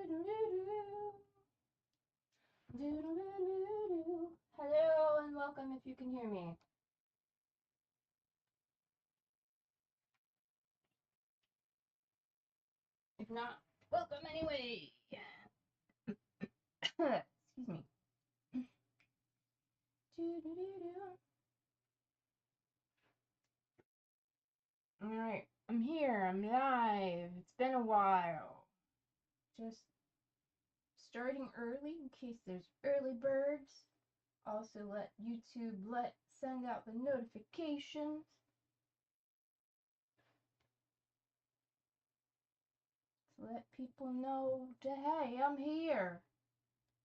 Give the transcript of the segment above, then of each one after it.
Hello and welcome if you can hear me. If not, welcome anyway. Excuse me. Alright, I'm here, I'm live. It's been a while. Just starting early in case there's early birds. Also let YouTube send out the notifications. To let people know that hey, I'm here.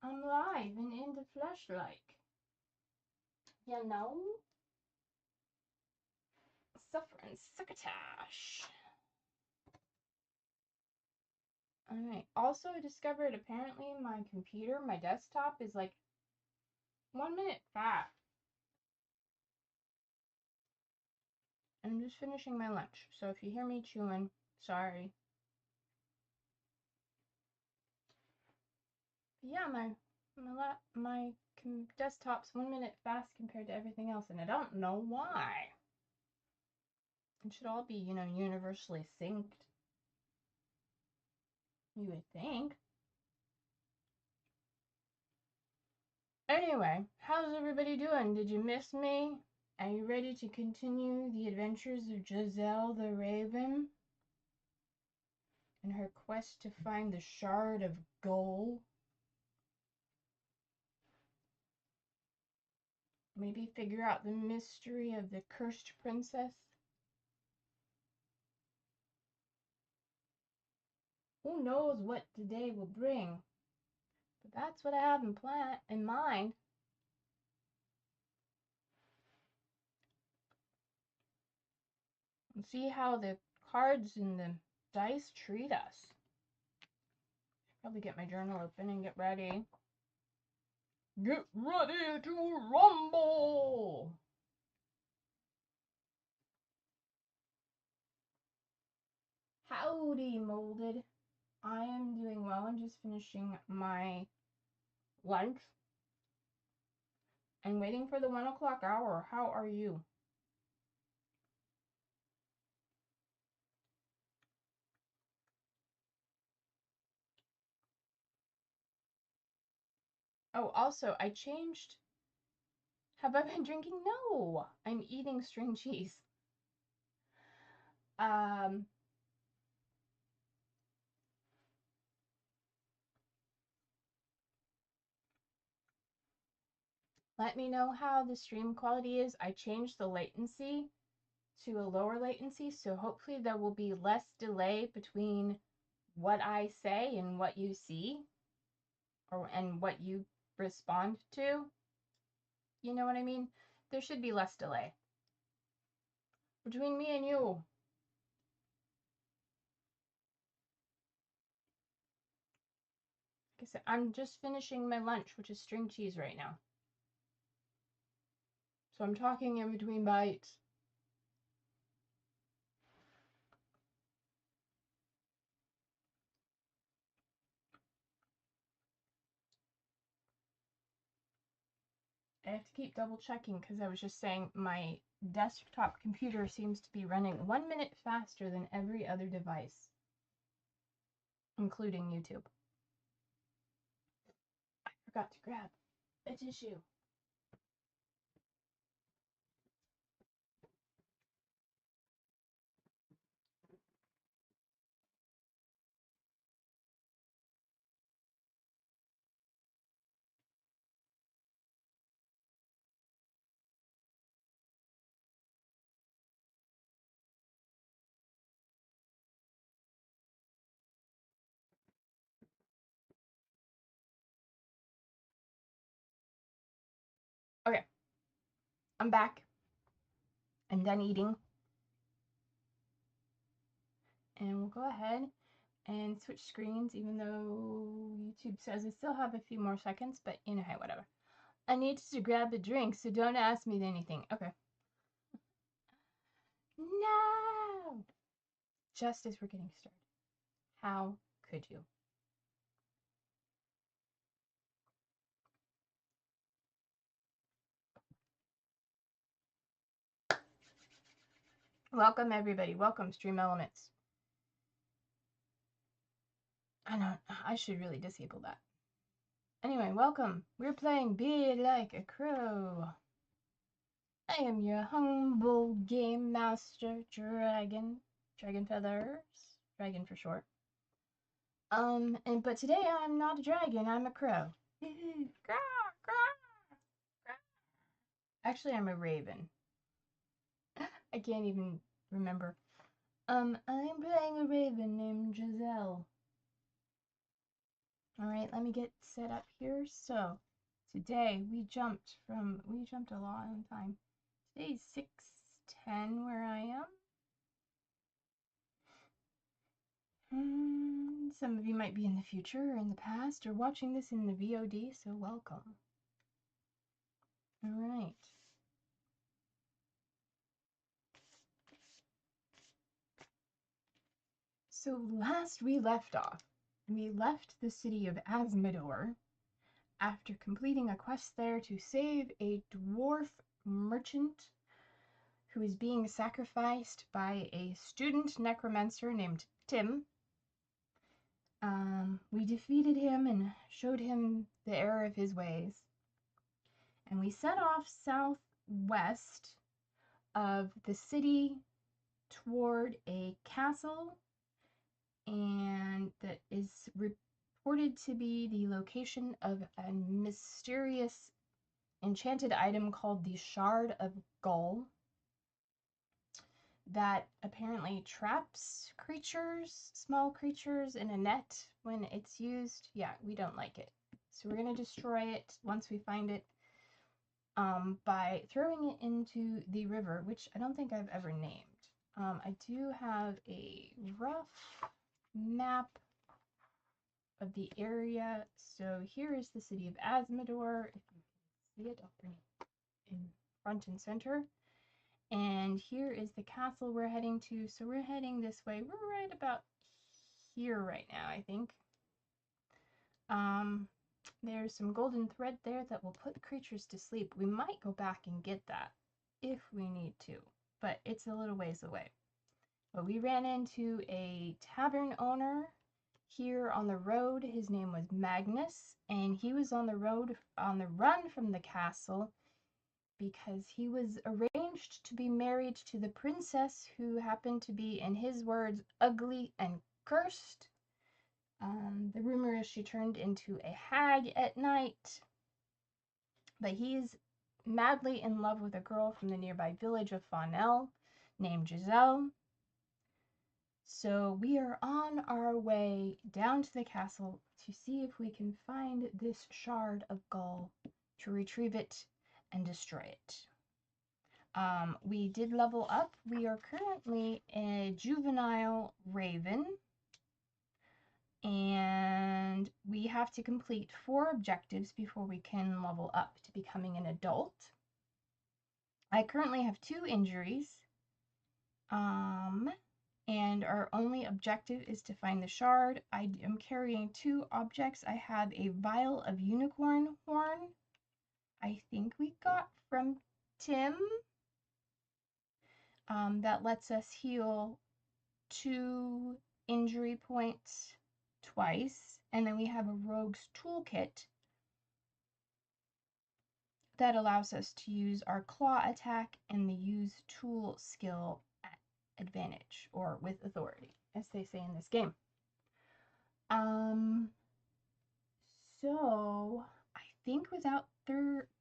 I'm live and in the flesh like. You know? Suffering succotash. Alright. Also, I discovered apparently my computer, my desktop, is like 1 minute fast. I'm just finishing my lunch, so if you hear me chewing, sorry. But yeah, my desktop's 1 minute fast compared to everything else, and I don't know why. It should all be, universally synced. You would think. Anyway, how's everybody doing? Did you miss me? Are you ready to continue the adventures of Giselle the Raven and her quest to find the Shard of Gull? Maybe figure out the mystery of the cursed princess? Who knows what today will bring? But that's what I have in mind. And see how the cards and the dice treat us. Probably get my journal open and get ready. Get ready to rumble! Howdy, Molded. I am doing well. I'm just finishing my lunch and waiting for the 1 o'clock hour. How are you? Oh, also, I changed. Have I been drinking? No, I'm eating string cheese. Let me know how the stream quality is. I changed the latency to a lower latency, so hopefully there will be less delay between what I say and what you see, and what you respond to. You know what I mean? There should be less delay between me and you. Like I said, I'm just finishing my lunch, which is string cheese right now. So I'm talking in between bites. I have to keep double checking because I was just saying my desktop computer seems to be running 1 minute faster than every other device, including YouTube. I forgot to grab a tissue. Okay, I'm back. I'm done eating. And we'll go ahead and switch screens, even though YouTube says I still have a few more seconds, but you know, hey, whatever. I need to grab a drink, so don't ask me anything. Okay. No! Just as we're getting started. How could you? Welcome, everybody. Welcome, Stream Elements. I should really disable that. Anyway, welcome. We're playing Be Like a Crow. I am your humble game master, Dragon. Dragon Feathers. Dragon for short. But today I'm not a dragon, I'm a crow. Actually, I'm a raven. I can't even remember. I'm playing a raven named Giselle. Alright, let me get set up here. So, today we jumped a long time. Today's 6:10 where I am. Some of you might be in the future or in the past or watching this in the VOD, so welcome. Alright. So last we left off, we left the city of Asmodor after completing a quest there to save a dwarf merchant who is being sacrificed by a student necromancer named Tim. We defeated him and showed him the error of his ways. And we set off southwest of the city toward a castle, and that is reported to be the location of a mysterious enchanted item called the Shard of Gull that apparently traps creatures, small creatures, in a net when it's used. Yeah, we don't like it. So we're going to destroy it once we find it by throwing it into the river, which I don't think I've ever named. I do have a rough map of the area. So here is the city of Asmodor. If you can see it, I'll bring it in front and center. And here is the castle we're heading to. So we're heading this way. We're right about here right now, I think. There's some golden thread there that will put creatures to sleep. We might go back and get that if we need to, but it's a little ways away. But we ran into a tavern owner here on the road. His name was Magnus, and he was on the run from the castle because he was arranged to be married to the princess who happened to be, in his words, ugly and cursed. The rumor is she turned into a hag at night, but he's madly in love with a girl from the nearby village of Faunel named Giselle. So we are on our way down to the castle to see if we can find this Shard of Gull, to retrieve it and destroy it. We did level up. We are currently a juvenile raven, and we have to complete 4 objectives before we can level up to becoming an adult. I currently have 2 injuries, and our only objective is to find the shard. I am carrying 2 objects. I have a vial of unicorn horn, I think we got from Tim, that lets us heal 2 injury points twice, and then we have a rogue's toolkit that allows us to use our claw attack and the use tool skill at advantage, or with authority, as they say in this game. So I think without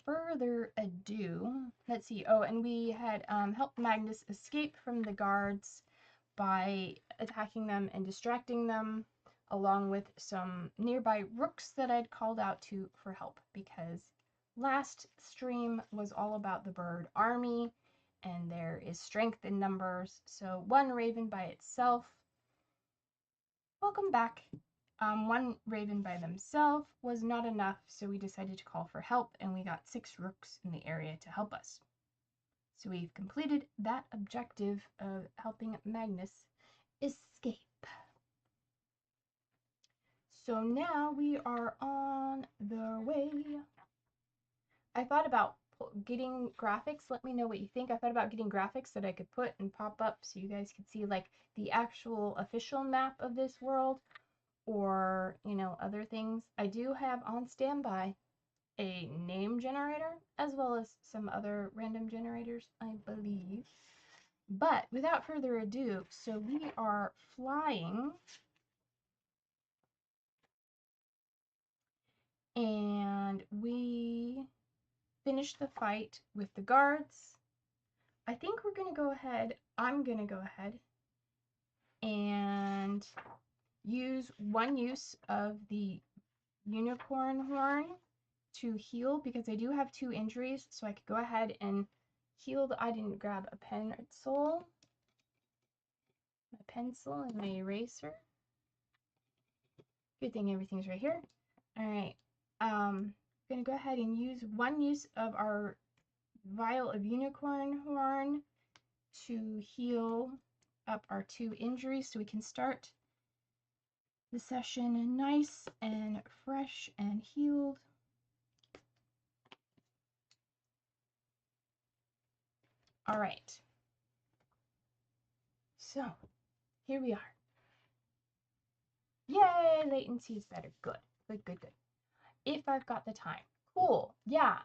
further ado, let's see. Oh, and we had helped Magnus escape from the guards by attacking them and distracting them, along with some nearby rooks that I'd called out to for help, because last stream was all about the bird army, and there is strength in numbers, so 1 raven by itself. Welcome back. 1 raven by themselves was not enough, so we decided to call for help, and we got 6 rooks in the area to help us. So we've completed that objective of helping Magnus escape. So now we are on the way. I thought about getting graphics. Let me know what you think. I thought about getting graphics that I could put and pop up so you guys could see like the actual official map of this world, or, you know, other things. I do have on standby a name generator as well as some other random generators, I believe. But without further ado, so we are flying, and we finished the fight with the guards. I think we're going to go ahead, I'm going to go ahead and use one use of the unicorn horn to heal, because I do have 2 injuries, so I could go ahead and heal. I didn't grab a pencil, my pencil and my eraser. Good thing everything's right here. Alright, I'm going to go ahead and use one use of our vial of unicorn horn to heal up our 2 injuries so we can start the session nice and fresh and healed. All right. So, here we are. Yay, latency is better. Good. Good, good, good. If I've got the time. Cool. Yeah,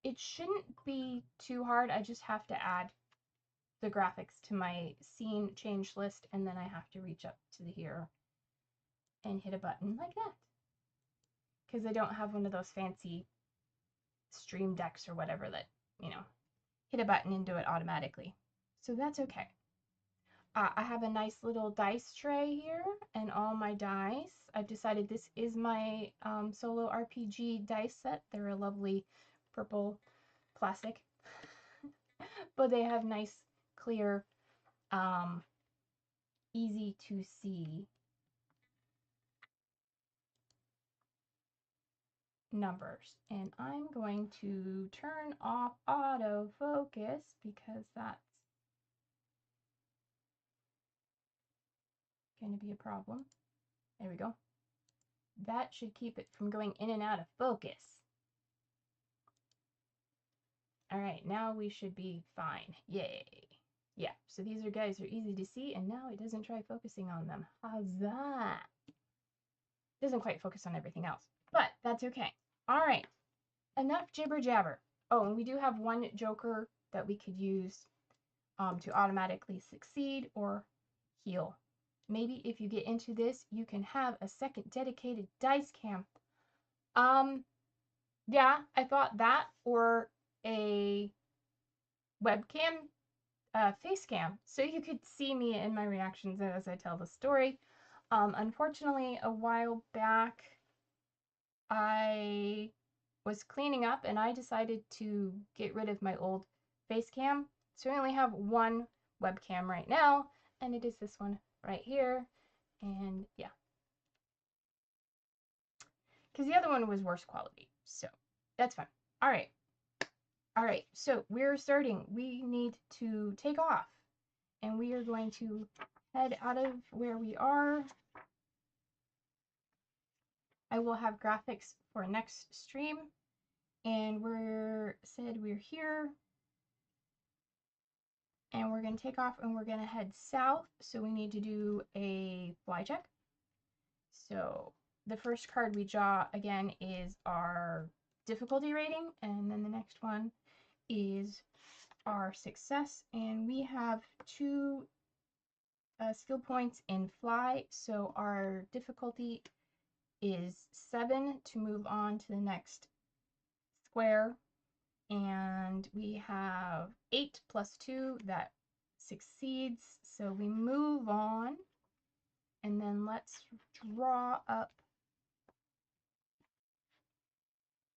it shouldn't be too hard. I just have to add the graphics to my scene change list, and then I have to reach up to the here and hit a button like that. Because I don't have one of those fancy stream decks or whatever that, you know, hit a button and do it automatically. So that's okay. I have a nice little dice tray here and all my dice. I've decided this is my solo RPG dice set. They're a lovely purple plastic, but they have nice, clear, easy to see numbers. And I'm going to turn off autofocus because that's going to be a problem. There we go. That should keep it from going in and out of focus. All right, now we should be fine. Yay. Yeah, so these guys are easy to see, and now it doesn't try focusing on them. Huzzah! Doesn't quite focus on everything else, but that's okay. All right, enough jibber jabber. Oh, and we do have one joker that we could use to automatically succeed or heal. Maybe if you get into this, you can have a second dedicated dice cam. Yeah, I thought that, or a webcam, face cam, so you could see me and my reactions as I tell the story. Unfortunately, a while back, I was cleaning up and I decided to get rid of my old face cam, so I only have one webcam right now, and it is this one right here. And yeah, because the other one was worse quality, so that's fine. All right, so we're starting. We need to take off, and we are going to head out of where we are. I will have graphics for next stream, and we're here, and we're going to take off, and we're going to head south, so we need to do a fly check. So the first card we draw again is our difficulty rating, and then the next one is our success, and we have 2 skill points in fly, so our difficulty is 7 to move on to the next square, and we have 8 plus 2 that succeeds, so we move on. And then let's draw up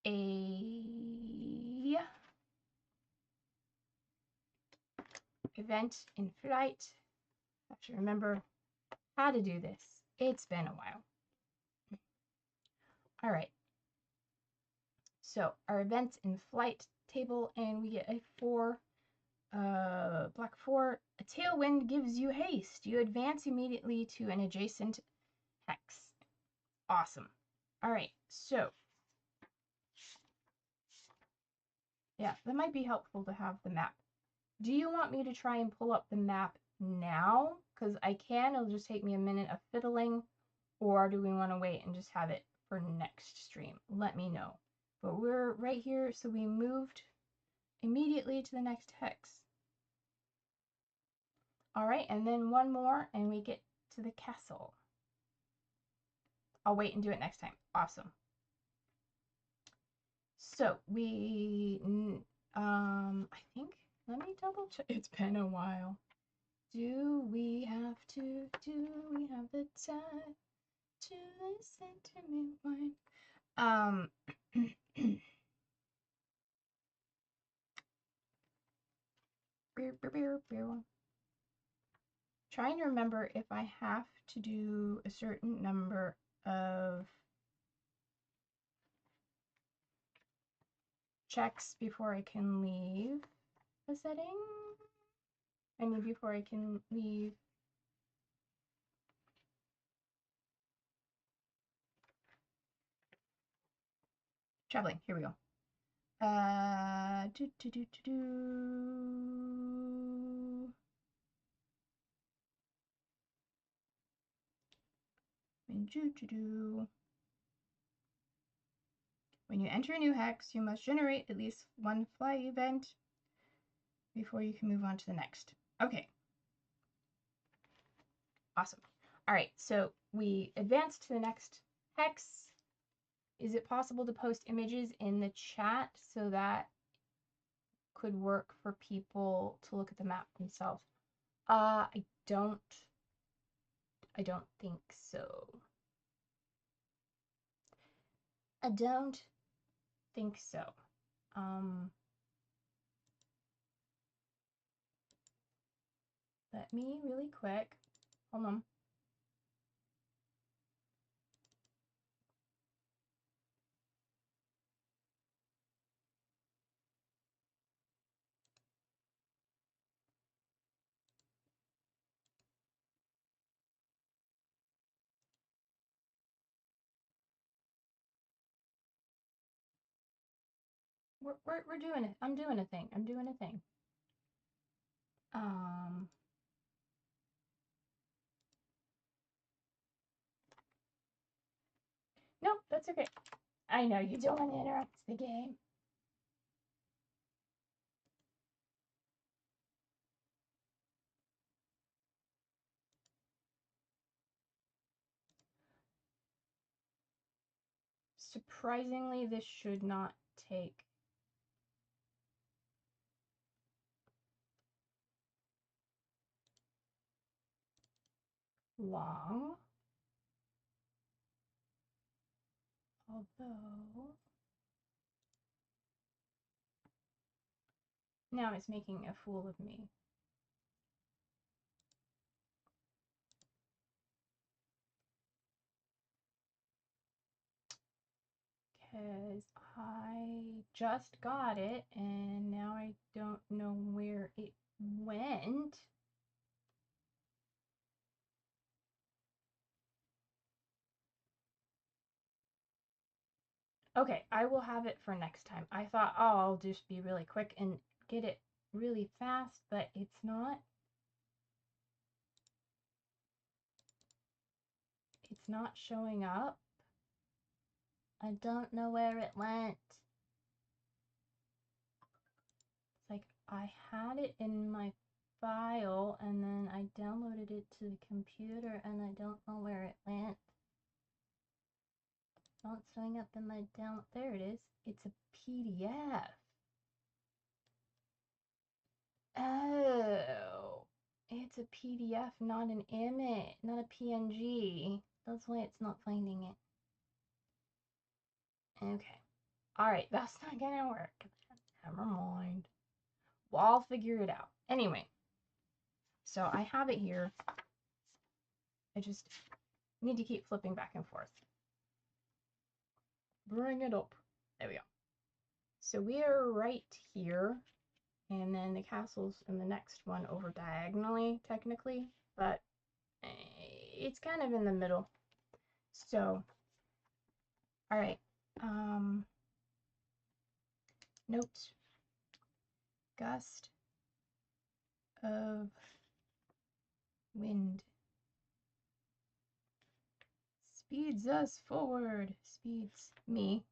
a event in flight. I have to remember how to do this. It's been a while. All right. So our events in flight table, and we get a 4, black 4. A tailwind gives you haste. You advance immediately to an adjacent hex. Awesome. All right. So Yeah, that might be helpful to have the map. Do you want me to try and pull up the map now? Because I can, it'll just take me a minute of fiddling. Or do we want to wait and just have it for next stream? Let me know. But we're right here, so we moved immediately to the next hex. All right, and then one more, and we get to the castle. I'll wait and do it next time. Awesome. So we, I think, let me double check. It's been a while. Do we have the time to listen to me whine? Trying to remember if I have to do a certain number of checks before I can leave a setting. I mean, before I can leave. Traveling, here we go. When you enter a new hex, you must generate at least one fly event before you can move on to the next. Okay. Awesome. All right, so we advanced to the next hex. Is it possible to post images in the chat so that could work for people to look at the map themselves? I don't think so. I don't think so. Let me really quick. Hold on. We're doing it. I'm doing a thing. I'm doing a thing. No, that's okay. I know you don't want to interrupt the game. Surprisingly, this should not take long. Although now it's making a fool of me. Because I just got it and now I don't know where it went. Okay, I will have it for next time. I thought, oh, I'll just be really quick and get it really fast, but it's not. It's not showing up. I don't know where it went. It's like I had it in my file and then I downloaded it to the computer and I don't know where it went. It's not showing up in my there it is. It's a PDF. Oh, it's a PDF, not an image, not a PNG. That's why it's not finding it. Okay. Alright, that's not gonna work. Never mind. Well, I'll figure it out. Anyway, so I have it here. I just need to keep flipping back and forth. Bring it up. There we go. So we are right here. And then the castle's in the next one over diagonally, technically. But it's kind of in the middle. So, alright. Notes. gust of wind speeds us forward. Speeds me.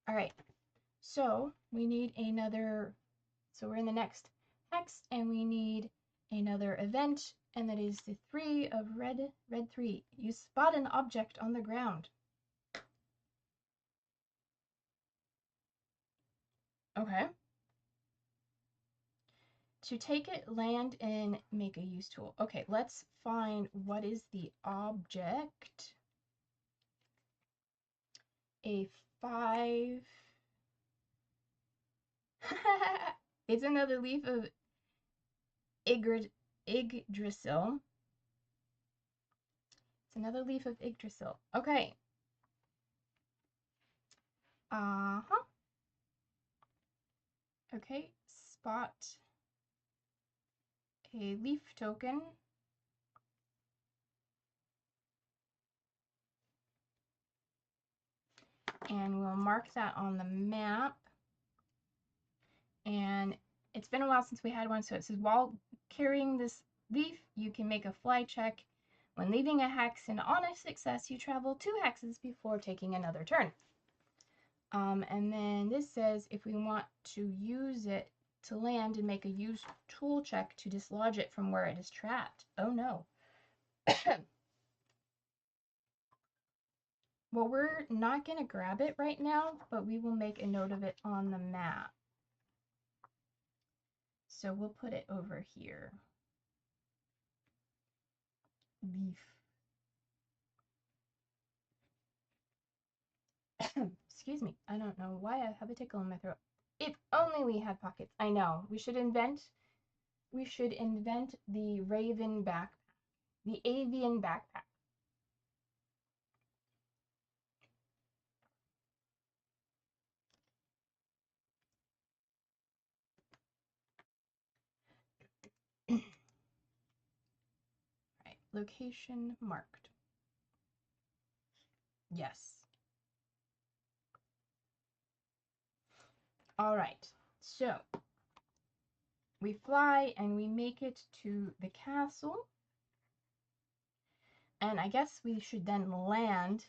All right, so we need another, so we're in the next hex, and we need another event, and that is the 3 of red 3. You spot an object on the ground. Okay. To take it, land, and make a use tool. Okay, let's find what is the object. A 5. It's another leaf of Yggdrasil. It's another leaf of Yggdrasil. Okay. Uh-huh. Okay, spot a leaf token. And we'll mark that on the map. And it's been a while since we had one, so it says while carrying this leaf, you can make a fly check. When leaving a hex, and on a success, you travel 2 hexes before taking another turn. And then this says if we want to use it to land and make a use tool check to dislodge it from where it is trapped. Oh no. Well, we're not going to grab it right now, but we will make a note of it on the map. So we'll put it over here. Leaf. Excuse me. I don't know why I have a tickle in my throat. If only we had pockets. I know. We should invent the raven backpack. The avian backpack. Right. Location marked. Yes. All right. So we fly and we make it to the castle. And I guess we should then land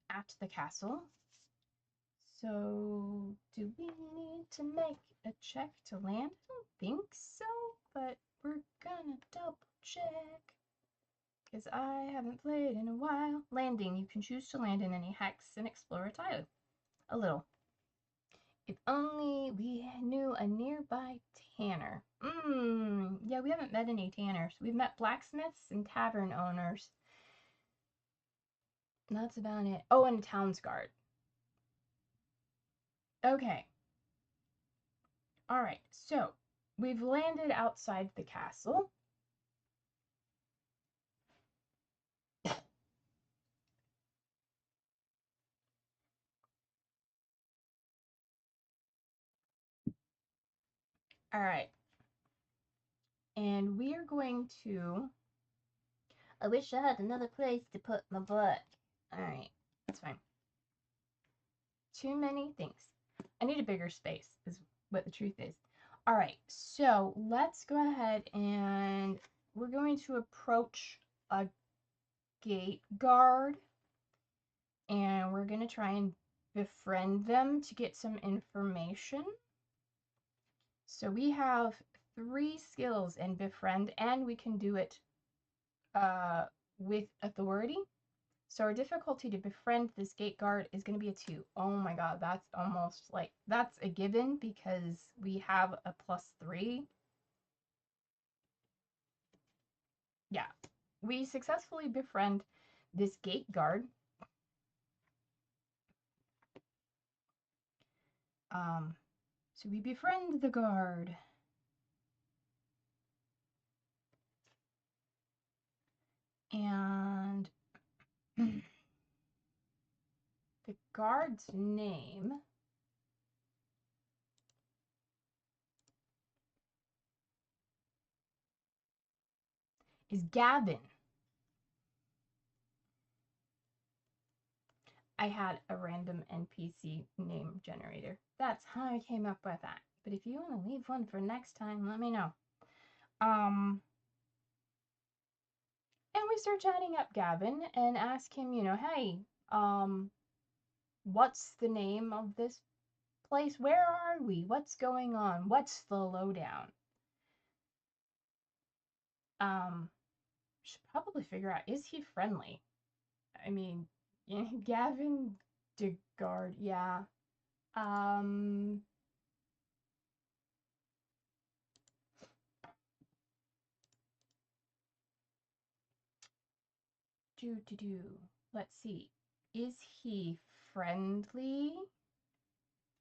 at the castle. So do we need to make a check to land? I don't think so, but we're gonna double check. Because I haven't played in a while. Landing. You can choose to land in any hex and explore a tile. A little. If only we knew a nearby tanner. Yeah, we haven't met any tanners. We've met blacksmiths and tavern owners. That's about it. Oh, and a town's guard. Okay. Alright, so we've landed outside the castle. Alright. And we are going to... I wish I had another place to put my butt. Alright, that's fine. Too many things. I need a bigger space, is what the truth is. Alright, so let's go ahead and we're going to approach a gate guard. And we're going to try and befriend them to get some information. So we have 3 skills in befriend, and we can do it with authority. So our difficulty to befriend this gate guard is going to be a 2. Oh my god, that's almost like, that's a given because we have a +3. Yeah, we successfully befriend this gate guard. So we befriend the guard. And the guard's name is Gavin. I had a random NPC name generator. That's how I came up with that. But if you want to leave one for next time, let me know. And we start chatting up Gavin and ask him, you know, hey, what's the name of this place? Where are we? What's going on? What's the lowdown? Should probably figure out, is he friendly? I mean, Gavin DeGard, yeah. Let's see. Is he friendly?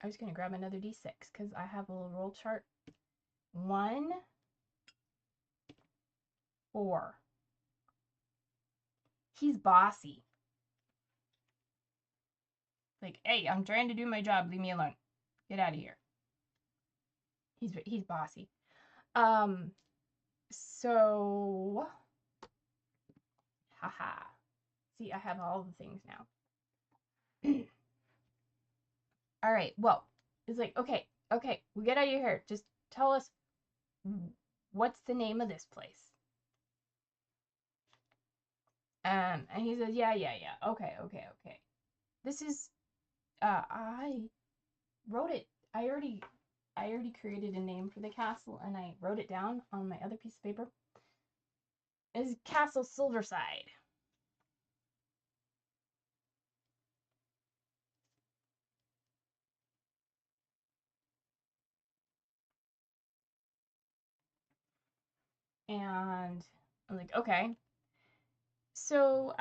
I was going to grab another d6 because I have a little roll chart. 1, 4. He's bossy. Like, hey, I'm trying to do my job. Leave me alone. Get out of here. He's bossy. So, haha. See, I have all the things now. All right. Well, it's like, okay, we get out of here. Just tell us what's the name of this place. And he says, yeah. Okay. This is, I wrote it. I already created a name for the castle, and I wrote it down on my other piece of paper. It's Castle Silverside. And I'm like, okay. So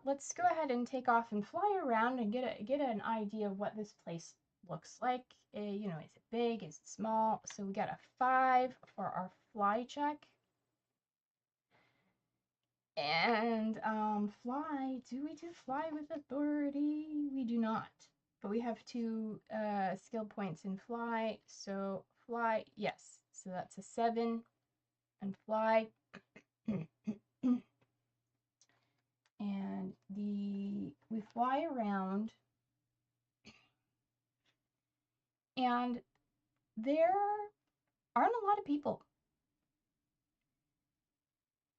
let's go ahead and take off and fly around and get an idea of what this place looks like. You know, is it big? Is it small? So we got a 5 for our fly check. And fly. Do we do fly with authority? We do not. But we have 2 skill points in fly. So fly, yes. So that's a 7. And fly. And we fly around, and there aren't a lot of people.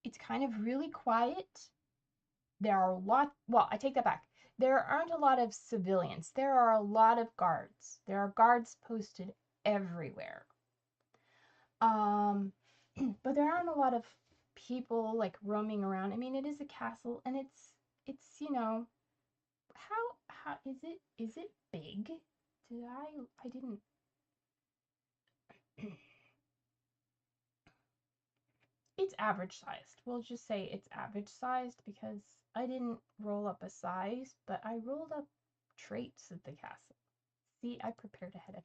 It's kind of really quiet. There are a lot, well, I take that back. There aren't a lot of civilians. There are a lot of guards. There are guards posted everywhere. But there aren't a lot of people like roaming around. I mean, it is a castle, and it's you know, how is it big? I didn't. It's average sized. We'll just say it's average sized because I didn't roll up a size, but I rolled up traits of the castle. See, I prepared ahead of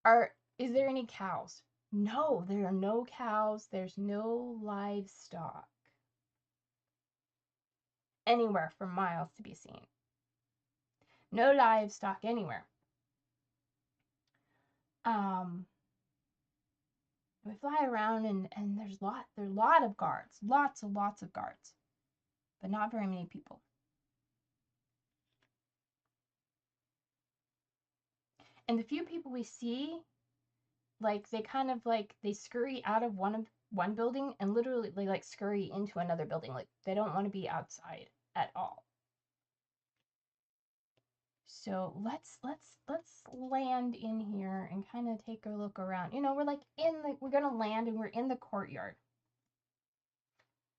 time. Is there any cows? No, there are no cows. There's no livestock anywhere for miles to be seen. No livestock anywhere. We fly around and there's a lot of guards. Lots of guards. But not very many people. And the few people we see, like, they kind of like, they scurry out of one building and literally they like scurry into another building. Like, they don't want to be outside at all. So let's land in here and kind of take a look around. You know, we're gonna land and we're in the courtyard.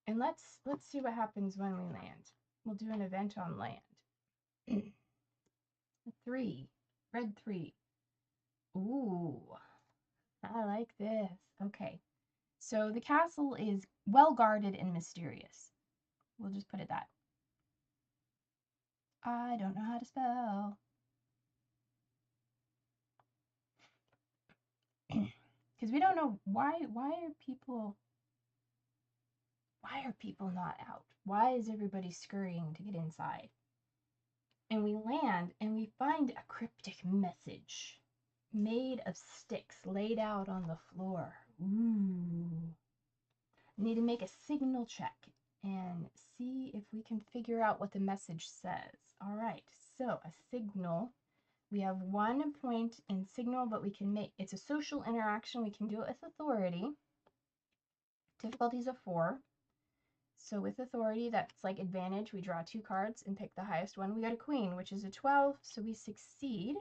And let's see what happens when we land. We'll do an event on land. 3. Red 3. Ooh, I like this. Okay. So the castle is well guarded and mysterious. We'll just put it that. I don't know how to spell. Because we don't know why are people not out? Why is everybody scurrying to get inside? And we land and we find a cryptic message made of sticks laid out on the floor. Ooh. Need to make a signal check. and see if we can figure out what the message says. All right, so a signal. We have 1 point in signal, but we can make, it's a social interaction. We can do it with authority. Difficulty is a 4. So with authority, that's like advantage. We draw 2 cards and pick the highest one. We got a queen, which is a 12, so we succeed.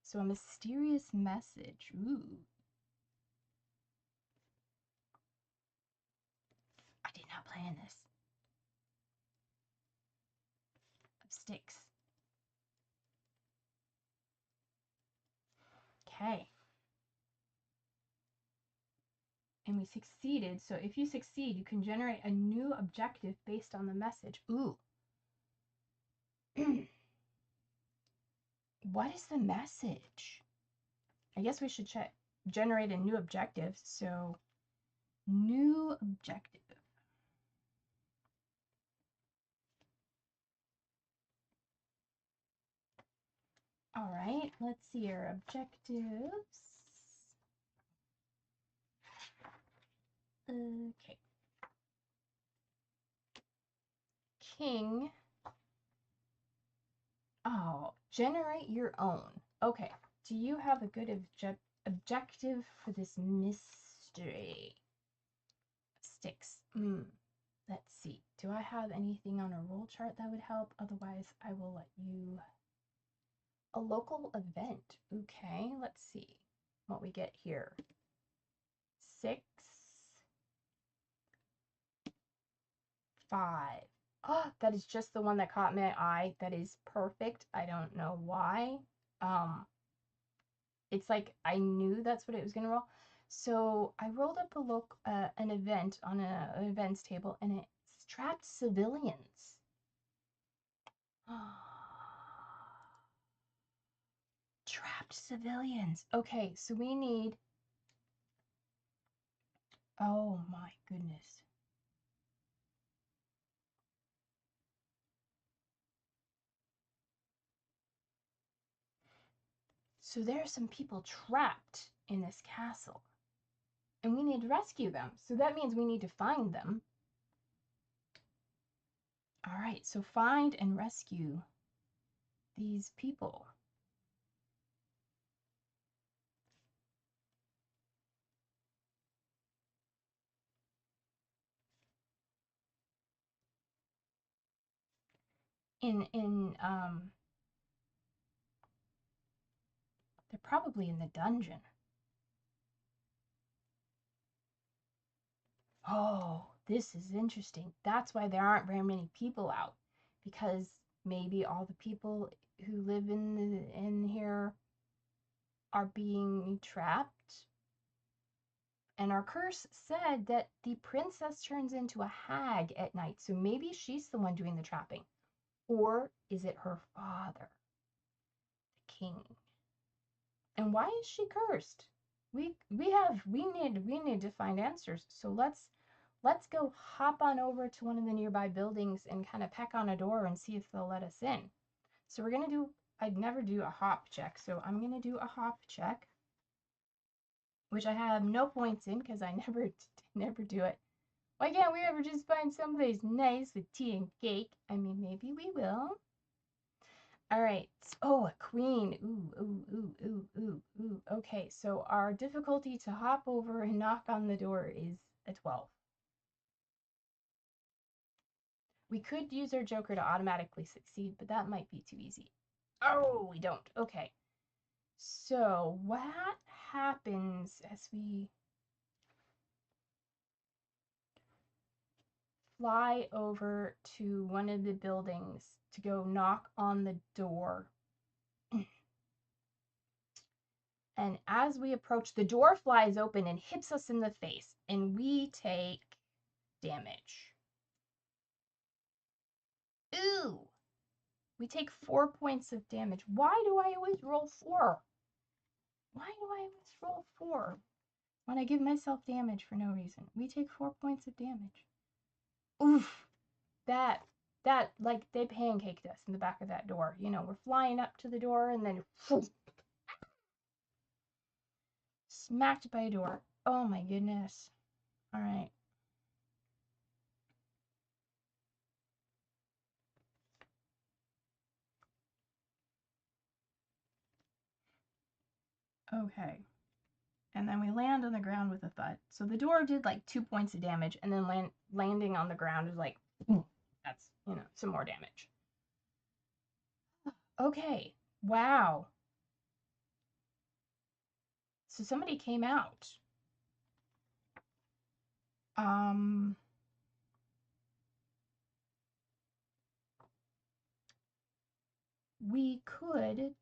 So a mysterious message. Ooh. I did not plan this. Of sticks. Okay. And we succeeded. So if you succeed, you can generate a new objective based on the message. Ooh. What is the message? I guess we should check generate a new objective. So new objective. All right, let's see our objectives. Okay. King. Oh, generate your own. Okay. Do you have a good objective for this mystery? Sticks. Let's see. Do I have anything on a roll chart that would help? Otherwise, I will let you... A local event. Okay, let's see what we get here. 6, 5. Oh, that is just the one that caught my eye. That is perfect. I don't know why. It's like I knew that's what it was gonna roll. So I rolled up an event on an events table, and it's trapped civilians. Trapped civilians. Okay, so we need... Oh my goodness. So there are some people trapped in this castle, and we need to rescue them. So that means we need to find them. All right, so find and rescue these people. They're probably in the dungeon. Oh, this is interesting. That's why there aren't very many people out, because maybe all the people who live in here are being trapped. And our curse said that the princess turns into a hag at night, so maybe she's the one doing the trapping. Or is it her father, the king? And why is she cursed? We need to find answers. So let's go hop on over to one of the nearby buildings and kind of peck on a door and see if they'll let us in. So we're gonna do... I'd never do a hop check, so I'm gonna do a hop check, which I have no points in because I never do it. Why can't we ever just find someplace nice with tea and cake? I mean, maybe we will. All right. Oh, a queen. Ooh. Okay, so our difficulty to hop over and knock on the door is a 12. We could use our joker to automatically succeed, but that might be too easy. Oh, we don't. Okay. So what happens as we fly over to one of the buildings to go knock on the door? And as we approach, the door flies open and hits us in the face, and we take damage. Ooh! We take 4 points of damage. Why do I always roll 4? Why do I always roll 4 when I give myself damage for no reason? We take 4 points of damage. Oof! That, like, they pancaked us in the back of that door. You know, we're flying up to the door, and then... smacked by a door. Oh my goodness. All right. Okay. And then we land on the ground with a thud. So the door did like 2 points of damage, and then landing on the ground is like, that's, some more damage. Okay. Wow. So somebody came out. We could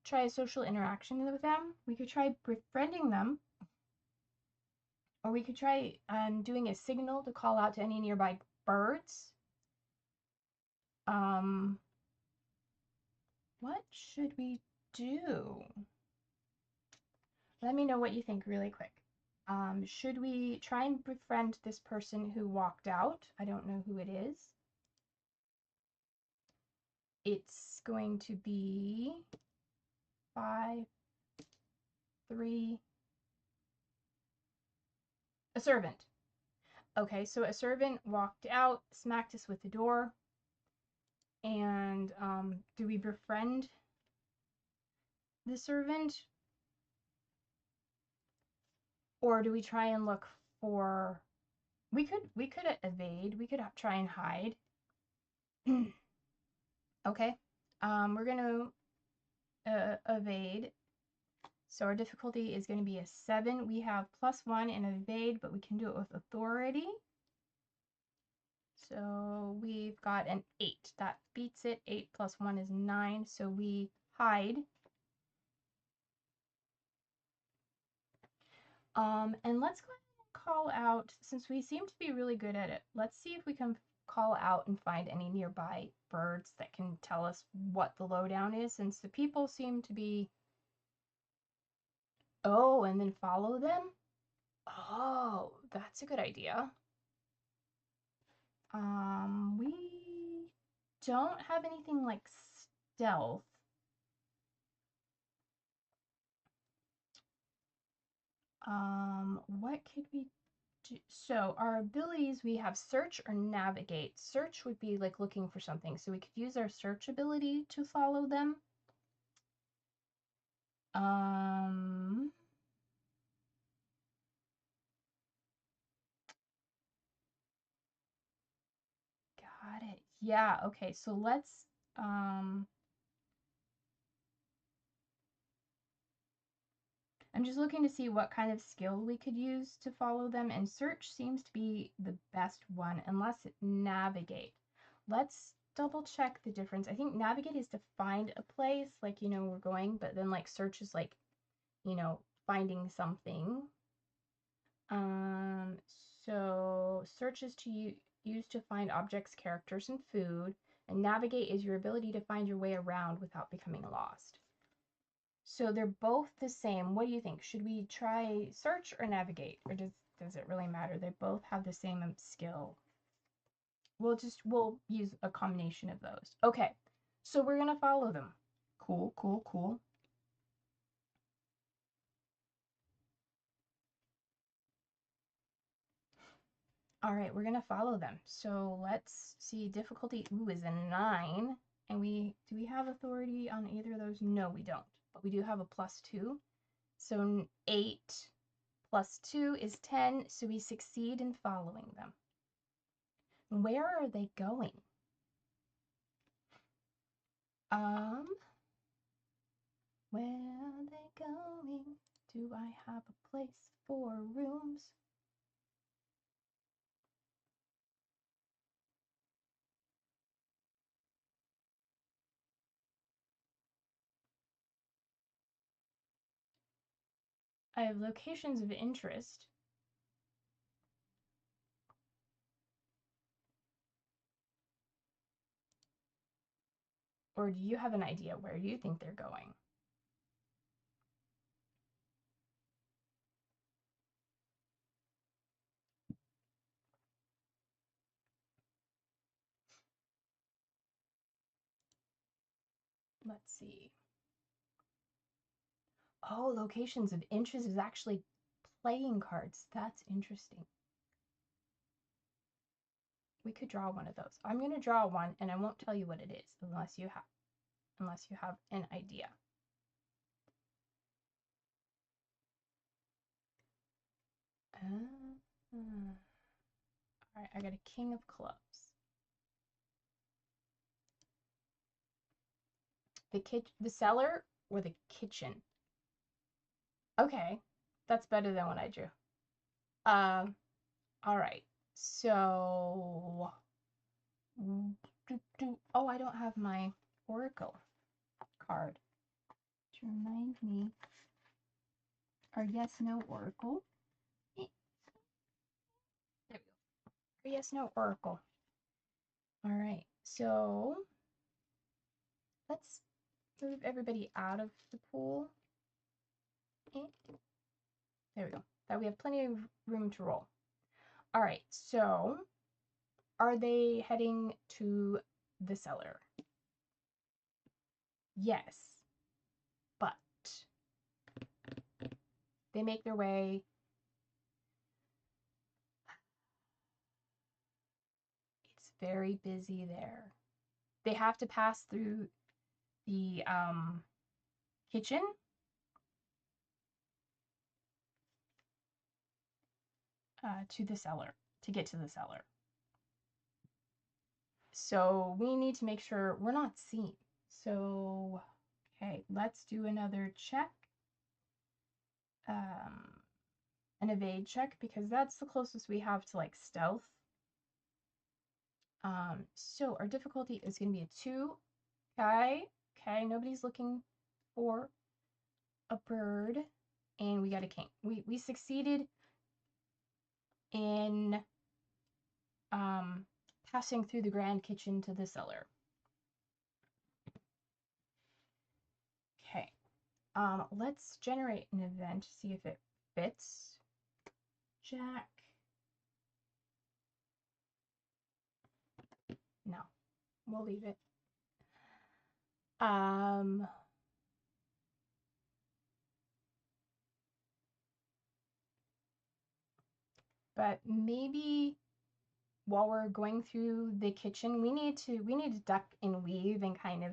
try a social interaction with them. We could try befriending them. Or we could try doing a signal to call out to any nearby birds. What should we do? Let me know what you think really quick. Should we try and befriend this person who walked out? I don't know who it is. It's going to be 5, 3. A servant. Okay, so a servant walked out, smacked us with the door. And do we befriend the servant? Or do we try and look for... We could evade. We could try and hide. Okay. We're going to evade. So our difficulty is going to be a 7. We have +1 in evade, but we can do it with authority. So we've got an 8. That beats it. 8 + 1 is 9. So we hide. And let's go ahead and call out, since we seem to be really good at it, let's see if we can call out and find any nearby birds that can tell us what the lowdown is, since the people seem to be... Oh, and then follow them? Oh, that's a good idea. We don't have anything like stealth. What could we do? So our abilities, we have search or navigate. Search would be like looking for something. So we could use our search ability to follow them. Got it. Yeah, okay. So let's I'm just looking to see what kind of skill we could use to follow them, and search seems to be the best one, unless it navigate. Let's double check the difference. I think navigate is to find a place, like, we're going, but then like search is like, finding something. So search is to use to find objects, characters, and food, and navigate is your ability to find your way around without becoming lost. So they're both the same. What do you think? Should we try search or navigate? Or does it really matter? They both have the same skill. We'll use a combination of those. Okay, so we're gonna follow them. Cool, cool, cool. All right, we're gonna follow them. So let's see, difficulty, is a 9. And do we have authority on either of those? No, we don't. But we do have a +2. So 8 + 2 is 10, so we succeed in following them. Where are they going? Where are they going? Do I have a place for rooms? I have locations of interest. Or do you have an idea where you think they're going? Let's see. Oh, locations of interest is actually playing cards. That's interesting. We could draw one of those. I'm going to draw one, and I won't tell you what it is unless you have an idea. All right, I got a king of clubs. The cellar or the kitchen? Okay, that's better than what I drew. All right. So, oh, I don't have my oracle card to remind me. Our yes no oracle. There we go. Our yes no oracle. All right. So let's move everybody out of the pool. There we go. That we have plenty of room to roll. All right. So are they heading to the cellar? Yes, but they make their way. It's very busy there. They have to pass through the kitchen to the cellar, to get to the cellar. So we need to make sure we're not seen. So, okay, let's do another check. An evade check, because that's the closest we have to like stealth. So our difficulty is going to be a 2. Okay, nobody's looking for a bird, and we got a king. We succeeded in passing through the grand kitchen to the cellar. Okay, let's generate an event to see if it fits. Jack. No, we'll leave it. But maybe while we're going through the kitchen, we need to duck and weave and kind of,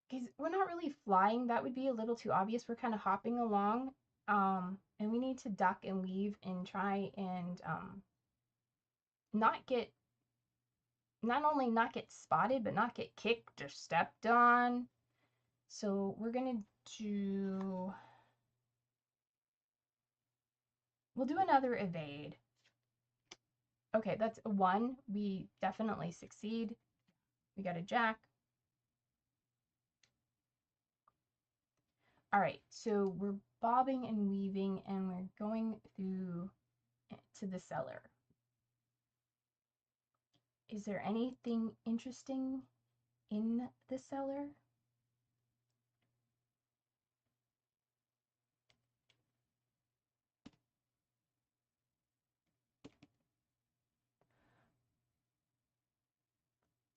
because we're not really flying. That would be a little too obvious. We're kind of hopping along, and we need to duck and weave and try and not only not get spotted, but not get kicked or stepped on. So we're gonna we'll do another evade. Okay, that's a 1. We definitely succeed. We got a jack. All right, so we're bobbing and weaving, and we're going through to the cellar. Is there anything interesting in the cellar?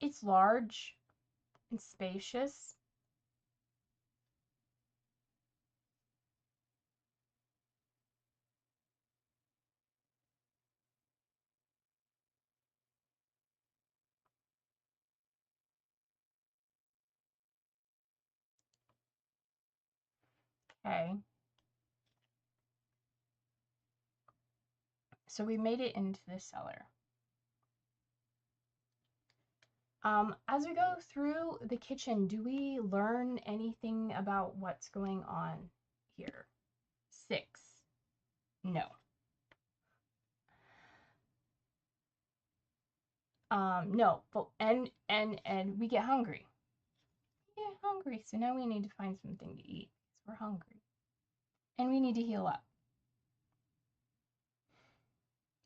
It's large and spacious. Okay. So we made it into the cellar. As we go through the kitchen, do we learn anything about what's going on here? 6. No. No, but and we get hungry. Yeah, hungry. So now we need to find something to eat because we're hungry. And we need to heal up.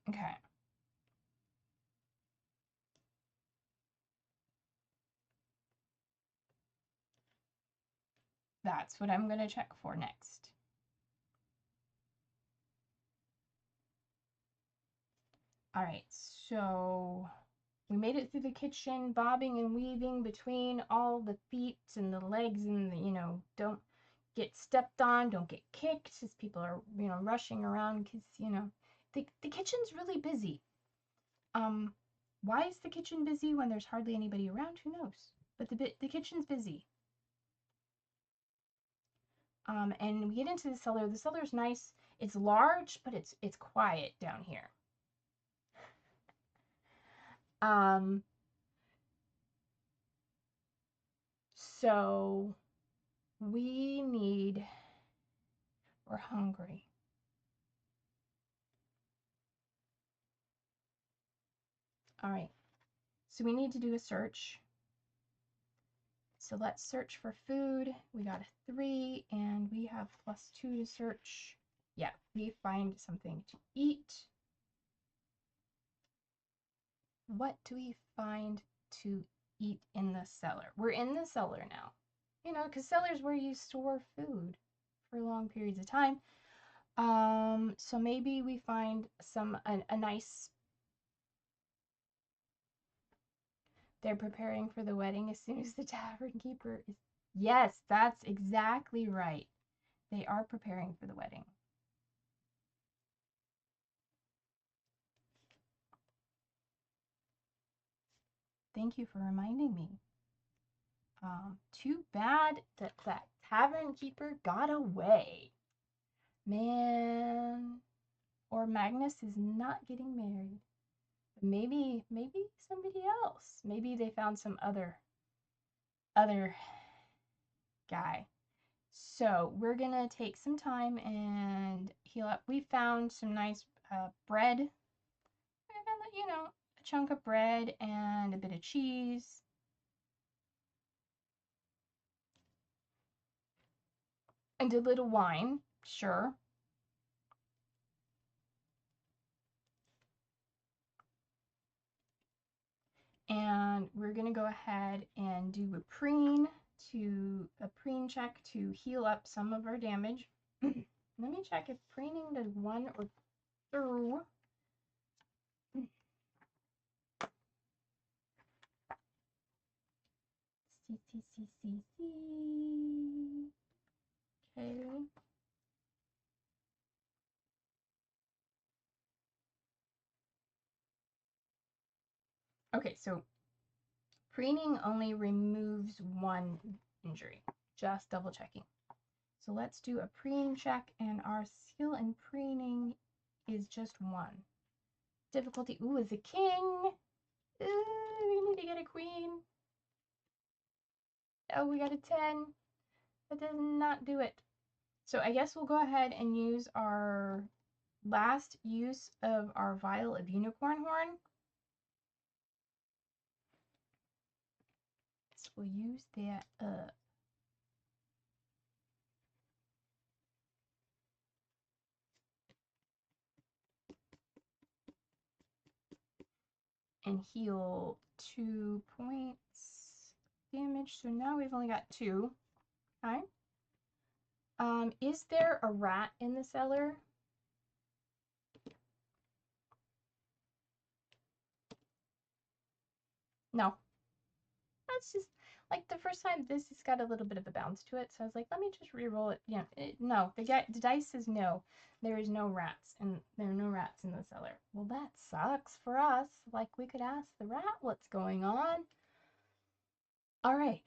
Okay. That's what I'm going to check for next. All right, so we made it through the kitchen, bobbing and weaving between all the feet and the legs, and the, don't get stepped on, don't get kicked as people are, rushing around because, the kitchen's really busy. Why is the kitchen busy when there's hardly anybody around? Who knows? But the kitchen's busy. And we get into the cellar. The cellar's nice. It's large, but it's quiet down here. So we're hungry. All right, so we need to do a search. So let's search for food. We got a 3, and we have +2 to search. Yeah, we find something to eat. What do we find to eat in the cellar? We're in the cellar now. You know, because cellars where you store food for long periods of time. So maybe we find a nice. They're preparing for the wedding as soon as the tavern keeper is. Yes, that's exactly right. They are preparing for the wedding. Thank you for reminding me. Too bad that tavern keeper got away. Man. Or Magnus is not getting married. Maybe somebody else. Maybe they found some other guy. So we're gonna take some time and heal up. We found some nice bread. You know, a chunk of bread and a bit of cheese. And a little wine, sure. And we're gonna go ahead and do a preen check to heal up some of our damage. Let me check if preening does 1 or 2. Okay. Okay, so preening only removes 1 injury. Just double checking. So let's do a preen check, and our skill in preening is just 1. Difficulty, ooh, is a king. We need to get a queen. Oh, we got a 10. That does not do it. So I guess we'll go ahead and use our last use of our vial of unicorn horn. So we'll use that up. And heal 2 points damage. So now we've only got 2. Okay. Is there a rat in the cellar? No. That's just like the first time this has got a little bit of a bounce to it. So I was like, let me just re-roll it. Yeah, no, the dice says no. There is no rats, and there are no rats in the cellar. Well, that sucks for us. Like, we could ask the rat what's going on. All right.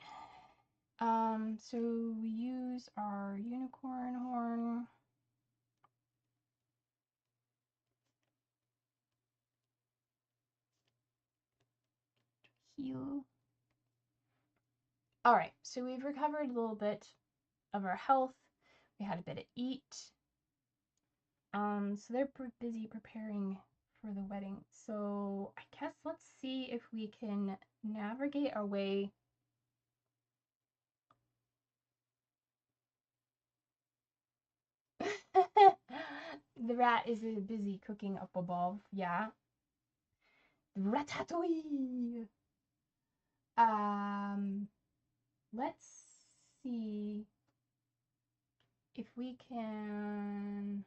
So we use our unicorn horn. Heal. All right, so we've recovered a little bit of our health. We had a bit of eat. So they're busy preparing for the wedding. So I guess let's see if we can navigate our way. The rat is busy cooking up above. Yeah. Ratatouille. Let's see if we can.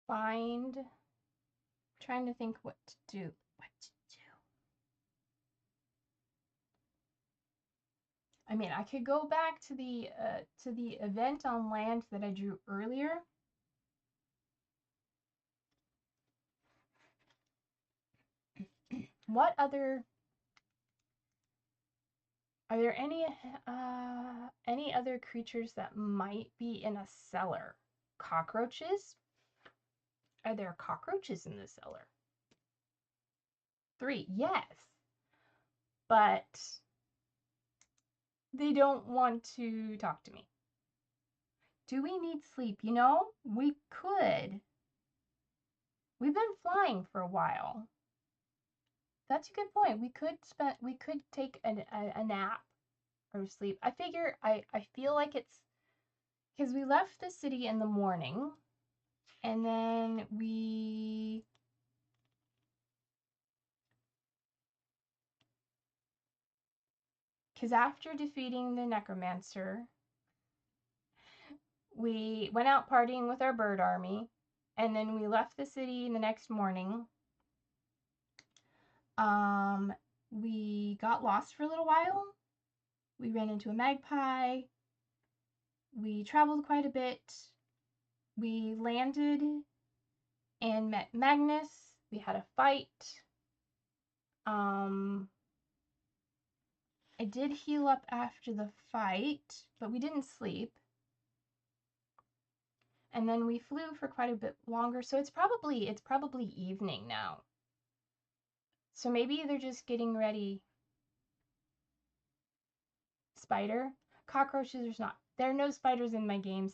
Find. Trying to think what to do. I mean, I could go back to the event on land that I drew earlier. What other, are there any other creatures that might be in a cellar? Cockroaches? Are there cockroaches in the cellar? 3, yes. But they don't want to talk to me. Do we need sleep? You know, we could. We've been flying for a while. That's a good point. We could take a nap or sleep. I feel like it's because we left the city in the morning and then because after defeating the necromancer, we went out partying with our bird army, and then we left the city the next morning. We got lost for a little while. We ran into a magpie. We traveled quite a bit. We landed and met Magnus. We had a fight. I did heal up after the fight, but we didn't sleep. And then we flew for quite a bit longer, so it's probably evening now. So maybe they're just getting ready. Spider? Cockroaches, there are no spiders in my games.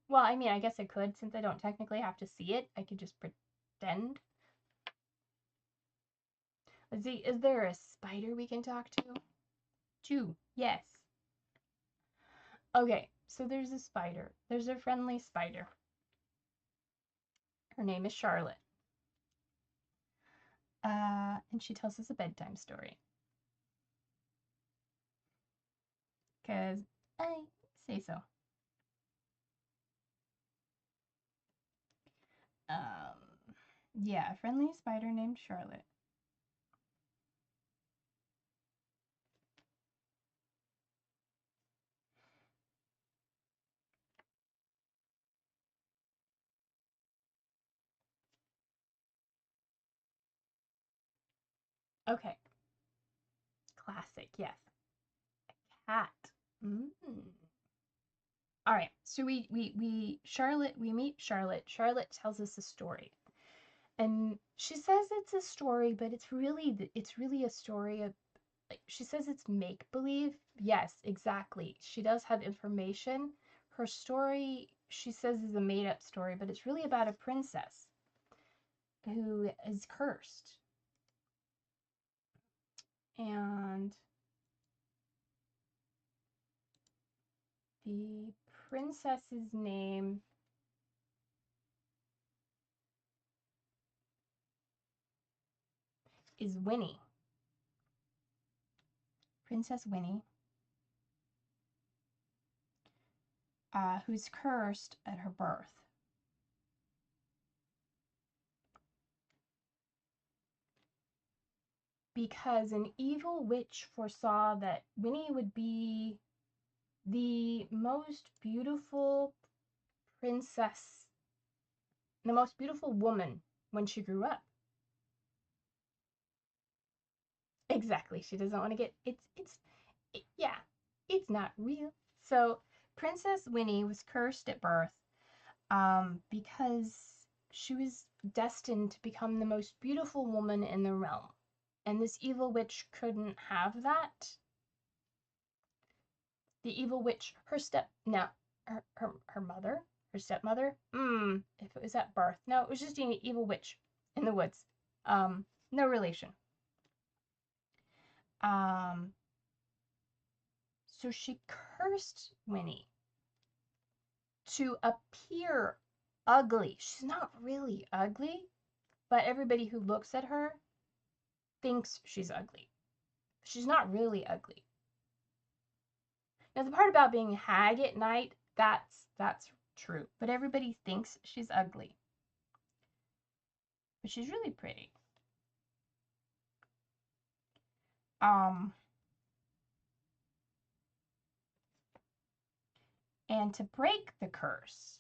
Well, I mean, I guess I could, since I don't technically have to see it. I could just pretend. Let's see, is there a spider we can talk to? 2, yes. Okay, so there's a spider. There's a friendly spider. Her name is Charlotte. And she tells us a bedtime story. Because I say so. Yeah, a friendly spider named Charlotte. Okay. Classic, yes. A cat. All right. So we meet Charlotte. Charlotte tells us a story. And she says it's a story, but it's really a story of, like, she says it's make believe. Yes, exactly. She does have information. Her story, she says, is a made up story, but it's really about a princess who is cursed. And the princess's name is Winnie. Princess Winnie, who's cursed at her birth. Because an evil witch foresaw that Winnie would be the most beautiful princess, the most beautiful woman when she grew up. Exactly. She doesn't want to get, yeah, it's not real. So Princess Winnie was cursed at birth because she was destined to become the most beautiful woman in the realm. And this evil witch couldn't have that. The evil witch, her mother, her stepmother, if it was at birth. No, it was just an evil witch in the woods. No relation. So she cursed Winnie to appear ugly. She's not really ugly, but everybody who looks at her thinks she's ugly. She's not really ugly. Now, the part about being hag at night, that's true. But everybody thinks she's ugly. But she's really pretty. And to break the curse,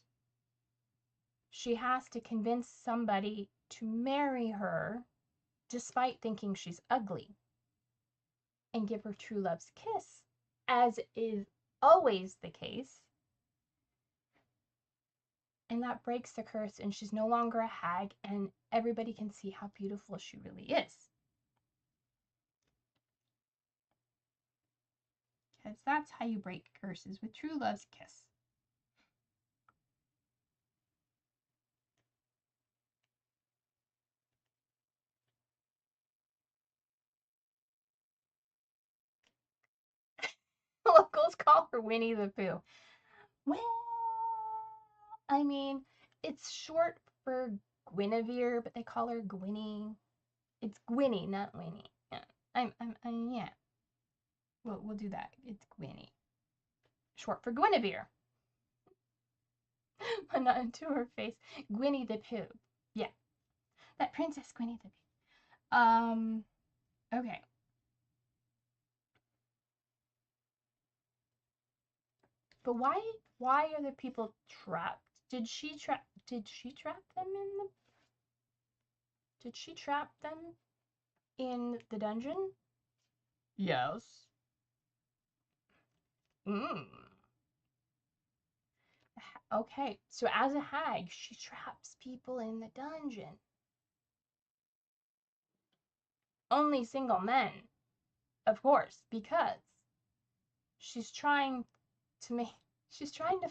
she has to convince somebody to marry her despite thinking she's ugly and give her true love's kiss, as is always the case. And that breaks the curse, and she's no longer a hag, and everybody can see how beautiful she really is. Because that's how you break curses, with true love's kiss. Locals call her Winnie the Pooh. Well, I mean, it's short for Guinevere, but they call her Gwynnie. It's Gwynnie, not Winnie. Yeah. Yeah. We'll do that. It's Gwynnie. Short for Guinevere. But not into her face. Gwynnie the Pooh. Yeah. That Princess Gwynnie the Pooh. Okay. But why are the people trapped? Did she trap them in the Did she trap them in the dungeon? Yes. Okay, so as a hag, she traps people in the dungeon. Only single men, of course, because she's trying to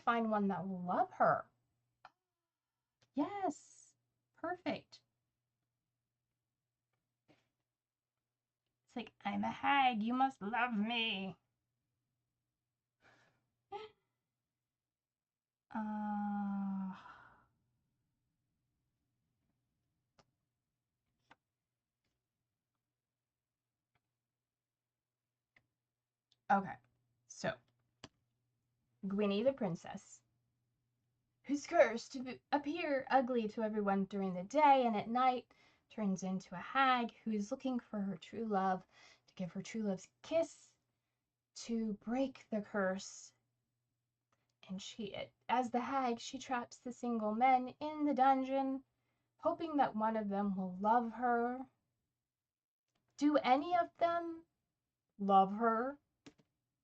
find one that will love her. Yes, perfect. It's like, I'm a hag, you must love me. Okay, so Gwynnie the princess, who's cursed to appear ugly to everyone during the day and at night, turns into a hag who is looking for her true love to give her true love's kiss to break the curse. And as the hag, she traps the single men in the dungeon, hoping that one of them will love her. Do any of them love her?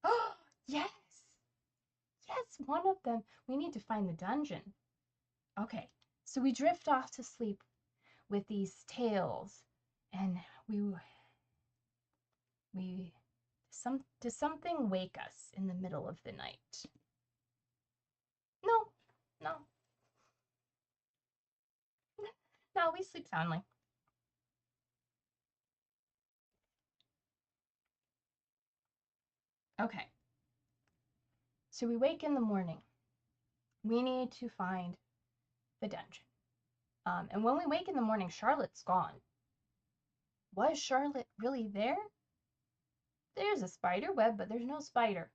Oh, yes! Yes, one of them. We need to find the dungeon. Okay, so we drift off to sleep with these tales, and does something wake us in the middle of the night? No, no. No, we sleep soundly. Okay. So we wake in the morning. We need to find the dungeon. And when we wake in the morning, Charlotte's gone. Was Charlotte really there? There's a spider web, but there's no spider.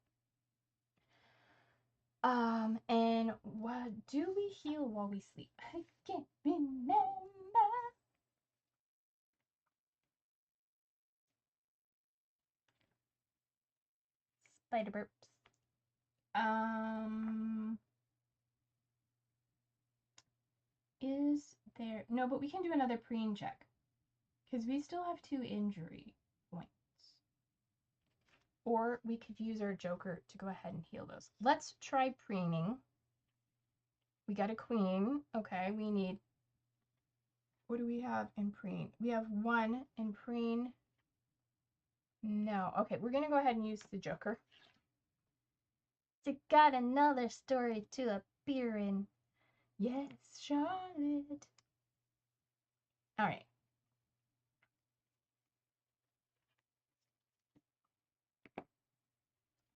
And what do we heal while we sleep? I can't remember. Spider burps. Is there... No, but we can do another preen check. Because we still have 2 injury points. Or we could use our joker to go ahead and heal those. Let's try preening. We got a queen. Okay, we need... What do we have in preen? We have 1 in preen. No. Okay, we're going to go ahead and use the joker. You got another story to appear in. Yes, Charlotte. All right.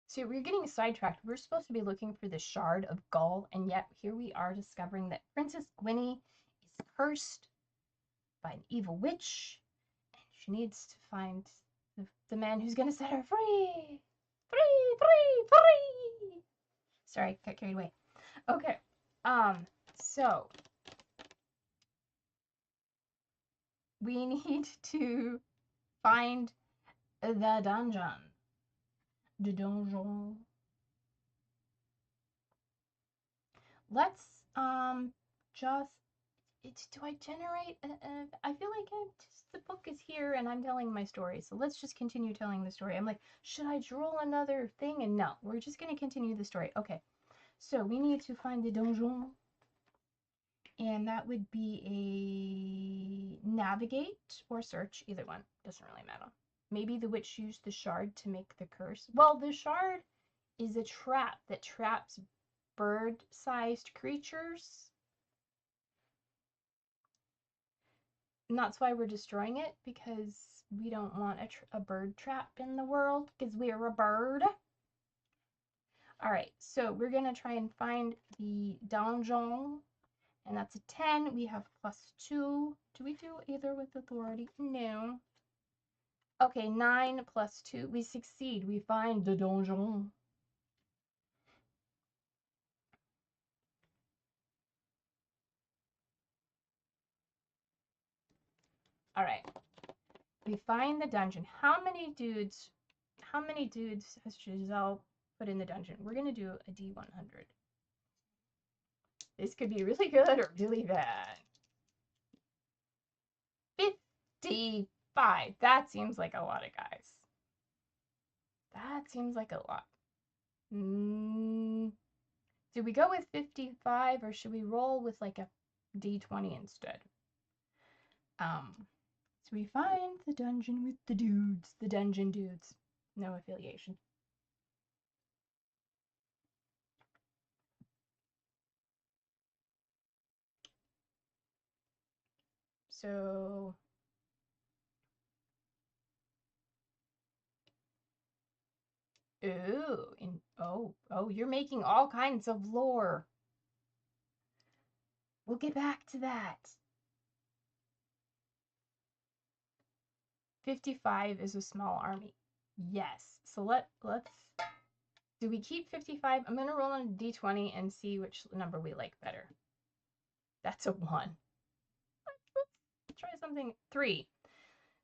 So we're getting sidetracked. We're supposed to be looking for the Shard of Gull, and yet here we are discovering that Princess Gwynnie is cursed by an evil witch, and she needs to find the man who's going to set her free. Free, free, free. Sorry, got carried away. Okay. So we need to find the dungeon. The dungeon. let's just do I generate I feel like the book is here and I'm telling my story, so let's just continue telling the story. I'm like, should I roll another thing? And no, we're just going to continue the story. Okay, so we need to find the donjon, and that would be a navigate or search, either one, doesn't really matter. Maybe the witch used the shard to make the curse. Well, the shard is a trap that traps bird-sized creatures. And that's why we're destroying it, because we don't want a bird trap in the world, because we're a bird. All right, so we're going to try and find the donjon, and that's a 10. We have +2. Do we do either with authority? No. Okay, 9 +2. We succeed. We find the donjon. All right. We find the dungeon. How many dudes has Giselle put in the dungeon? We're going to do a D100. This could be really good or really bad. 55. That seems like a lot of guys. That seems like a lot. Do we go with 55 or should we roll with like a D20 instead? So we find the dungeon with the dudes. The dungeon dudes. No affiliation. So you're making all kinds of lore. We'll get back to that. 55 is a small army. Yes. So let's do we keep 55? I'm gonna roll on a D20 and see which number we like better. That's a 1. Let's try something. 3.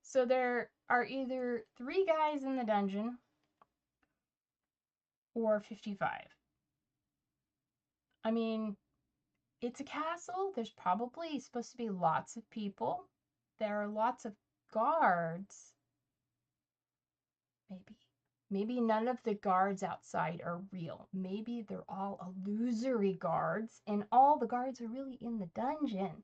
So there are either 3 guys in the dungeon or 55. I mean, it's a castle. There's probably supposed to be lots of people. There are lots of guards. Maybe none of the guards outside are real. Maybe they're all illusory guards, and all the guards are really in the dungeon.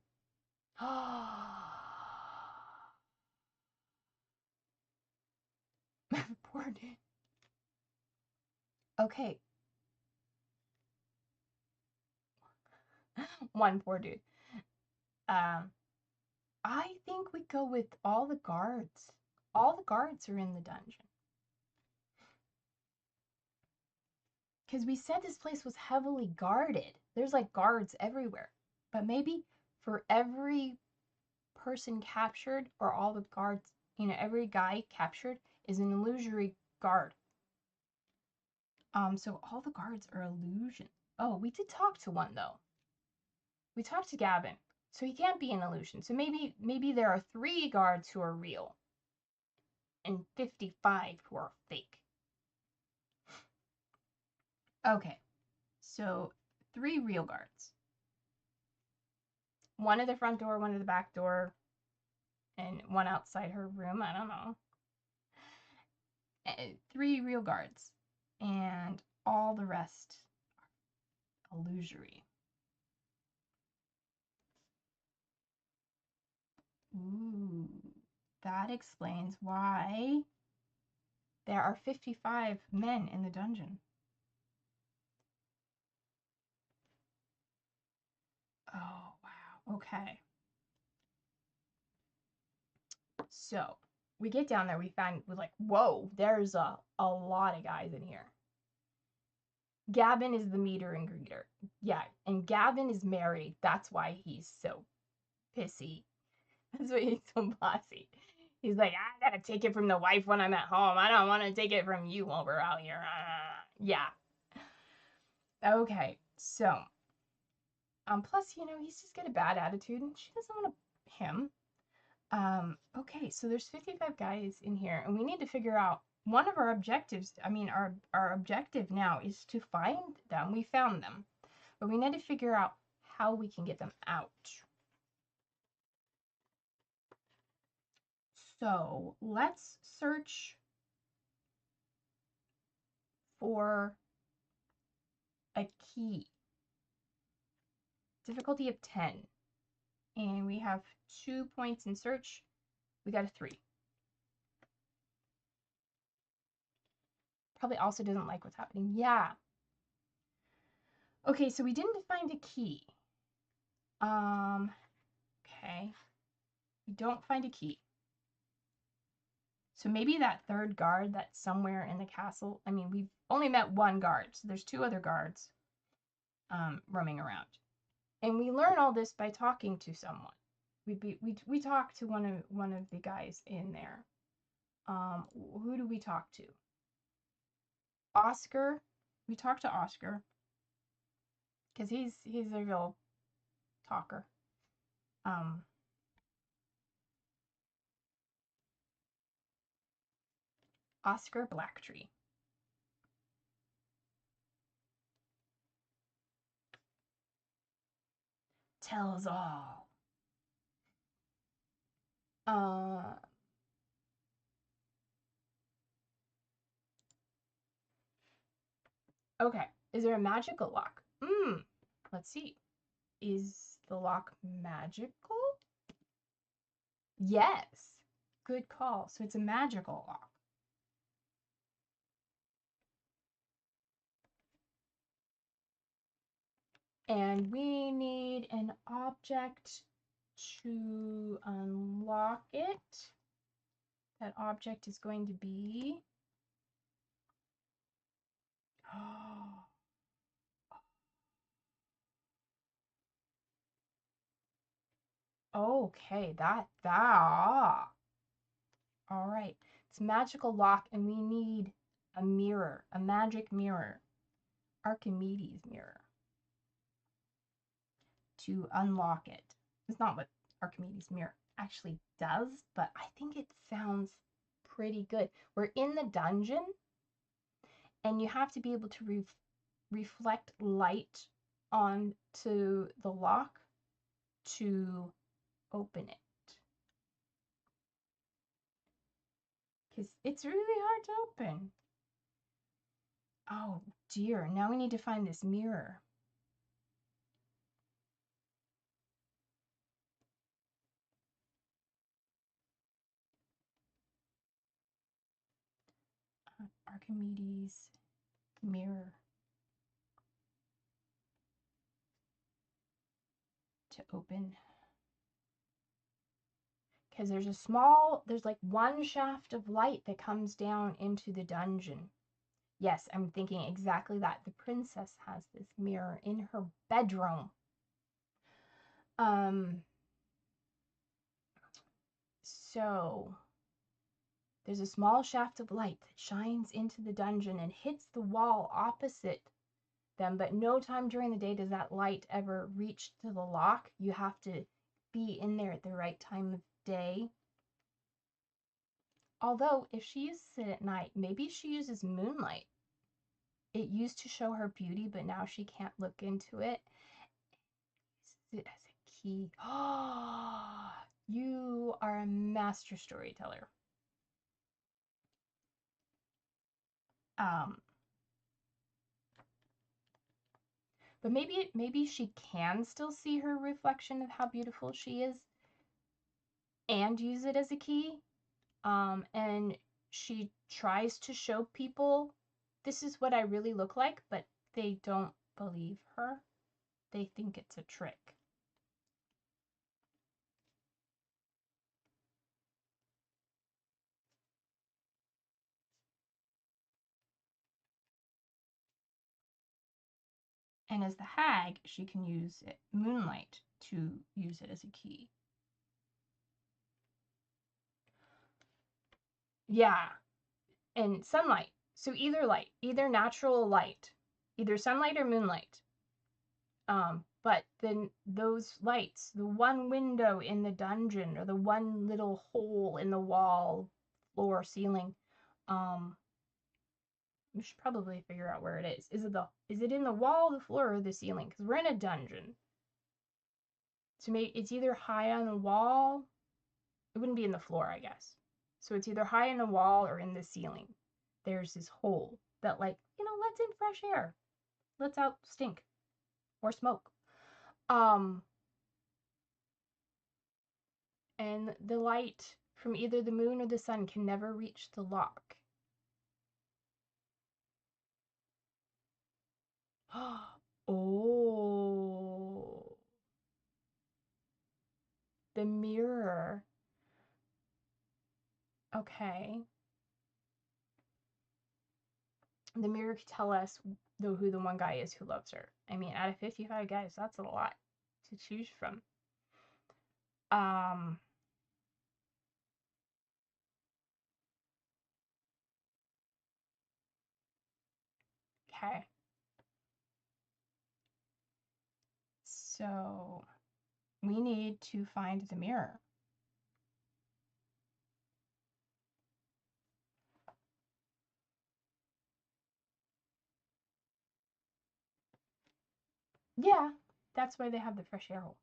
Poor dude. Okay. One poor dude. I think we go with all the guards. All the guards are in the dungeon. Because we said this place was heavily guarded. There's like guards everywhere. But maybe for every person captured, or all the guards, every guy captured is an illusory guard. So all the guards are illusion. Oh, we did talk to one though. We talked to Gavin, so he can't be an illusion. So maybe there are 3 guards who are real, and 55 who are fake. Okay, so 3 real guards. 1 at the front door, 1 at the back door, and 1 outside her room. I don't know. 3 real guards, and all the rest are illusory. Ooh, that explains why there are 55 men in the dungeon. Oh, wow. Okay. So we get down there, we're like, whoa, there's a lot of guys in here. Gavin is the meter and greeter. Yeah, and Gavin is married. That's why he's so pissy. That's why he's so bossy. He's like, I gotta take it from the wife when I'm at home. I don't want to take it from you while we're out here. Yeah. Okay, so plus, he's just got a bad attitude, and she doesn't want him. Okay, so there's 55 guys in here, and we need to figure out one of our objectives. I mean, our objective now is to find them. We found them. but we need to figure out how we can get them out. So let's search for a key. Difficulty of 10. And we have 2 points in search. We got a 3. Probably also doesn't like what's happening. Yeah. Okay, so we didn't find a key. Okay. We don't find a key. So maybe that third guard that's somewhere in the castle. I mean, we've only met one guard, so there's 2 other guards roaming around. And we learn all this by talking to someone. We talk to one of the guys in there. Who do we talk to? Oscar. We talk to Oscar because he's a real talker. Oscar Blacktree. Tells all. Okay. Is there a magical lock? Let's see. Is the lock magical? Yes. Good call. So it's a magical lock. And we need an object to unlock it. That object is going to be... Okay, that. All right. It's a magical lock, and we need a mirror, a magic mirror. Archimedes mirror. To unlock it. It's not what Archimedes mirror actually does, but I think it sounds pretty good. We're in the dungeon, and you have to be able to reflect light onto the lock to open it. Because it's really hard to open. Oh dear, now we need to find this mirror. Archimedes mirror to open. Because there's like one shaft of light that comes down into the dungeon. Yes, I'm thinking exactly that. The princess has this mirror in her bedroom. So there's a small shaft of light that shines into the dungeon and hits the wall opposite them, but no time during the day does that light ever reach to the lock. You have to be in there at the right time of day. Although, if she uses it at night, maybe she uses moonlight. It used to show her beauty, but now she can't look into it. Uses it as a key. Oh, you are a master storyteller. But maybe she can still see her reflection of how beautiful she is and use it as a key. And she tries to show people this is what I really look like, but they don't believe her. They think it's a trick. And as the hag, she can use moonlight to use it as a key. Yeah, and sunlight. So either light, either natural light, either sunlight or moonlight. But then those lights, the one window in the dungeon or the one little hole in the wall, floor, ceiling, We should probably figure out where it is. Is it in the wall, the floor, or the ceiling? Because we're in a dungeon. It's either high on the wall. It wouldn't be in the floor, I guess. So it's either high in the wall or in the ceiling. There's this hole that, like, lets in fresh air. Lets out stink. Or smoke. And the light from either the moon or the sun can never reach the lock. Oh. The mirror. Okay. The mirror could tell us who the one guy is who loves her. I mean, out of 55 guys, that's a lot to choose from. Okay. So we need to find the mirror. Yeah, that's why they have the fresh air hole.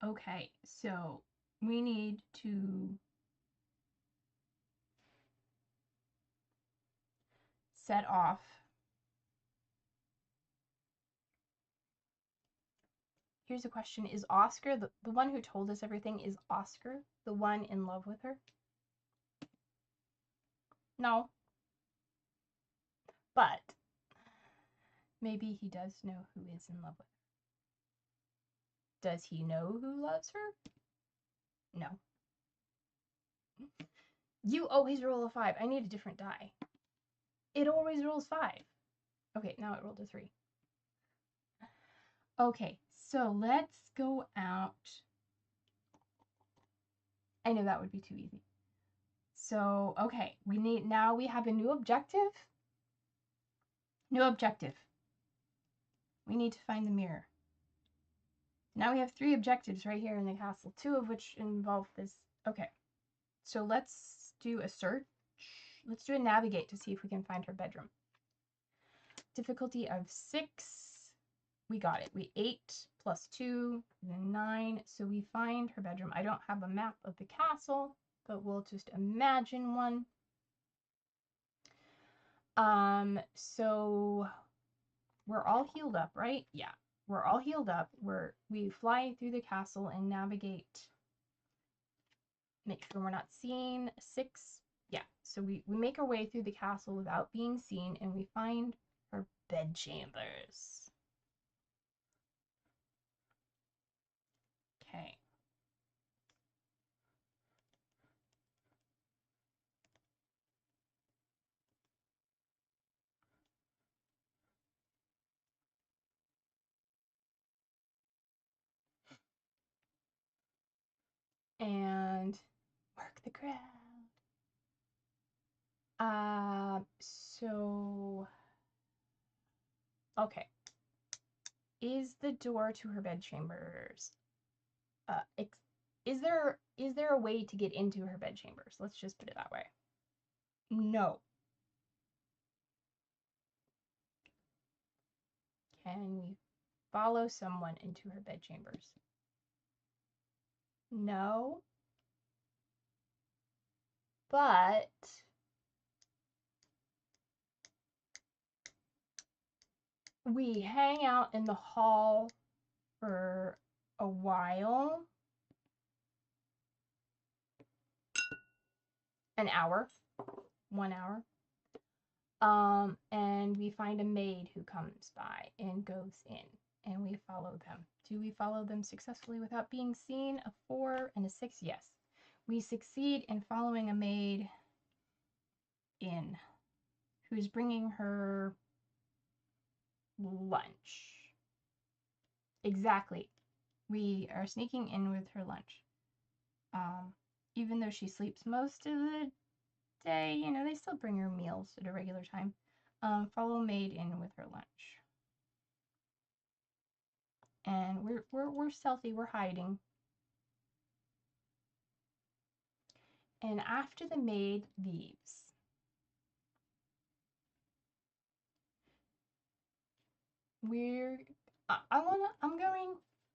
Okay, so we need to set off Here's a question. Is Oscar, the one who told us everything, is Oscar the one in love with her? No. But maybe he does know who is in love with her. Does he know who loves her? No. You always roll a 5. I need a different die. It always rolls 5. Okay, now it rolled a 3. Okay, so let's go out. I know that would be too easy. So, okay, now we have a new objective. New objective. We need to find the mirror. Now we have 3 objectives right here in the castle, 2 of which involve this. Okay, so let's do a search. Let's do a navigate to see if we can find her bedroom. Difficulty of 6. We got it. We 8 plus 2, then 9. So we find her bedroom. I don't have a map of the castle, but we'll just imagine one. So we're all healed up, right? Yeah, we're all healed up. We fly through the castle and navigate. Make sure we're not seen. 6. Yeah, so we make our way through the castle without being seen, and we find her bedchambers. Okay. And work the crowd. So okay. Is the door to her bedchambers is there a way to get into her bedchambers? Let's just put it that way. No. Can we follow someone into her bedchambers? No. But we hang out in the hall for a while. An hour. 1 hour. And we find a maid who comes by and goes in, and we follow them. Do we follow them successfully without being seen? A 4 and a 6, yes. We succeed in following a maid in, who's bringing her lunch. Exactly. We are sneaking in with her lunch. Even though she sleeps most of the day, they still bring her meals at a regular time. Follow maid in with her lunch. And we're stealthy, we're hiding. And after the maid leaves,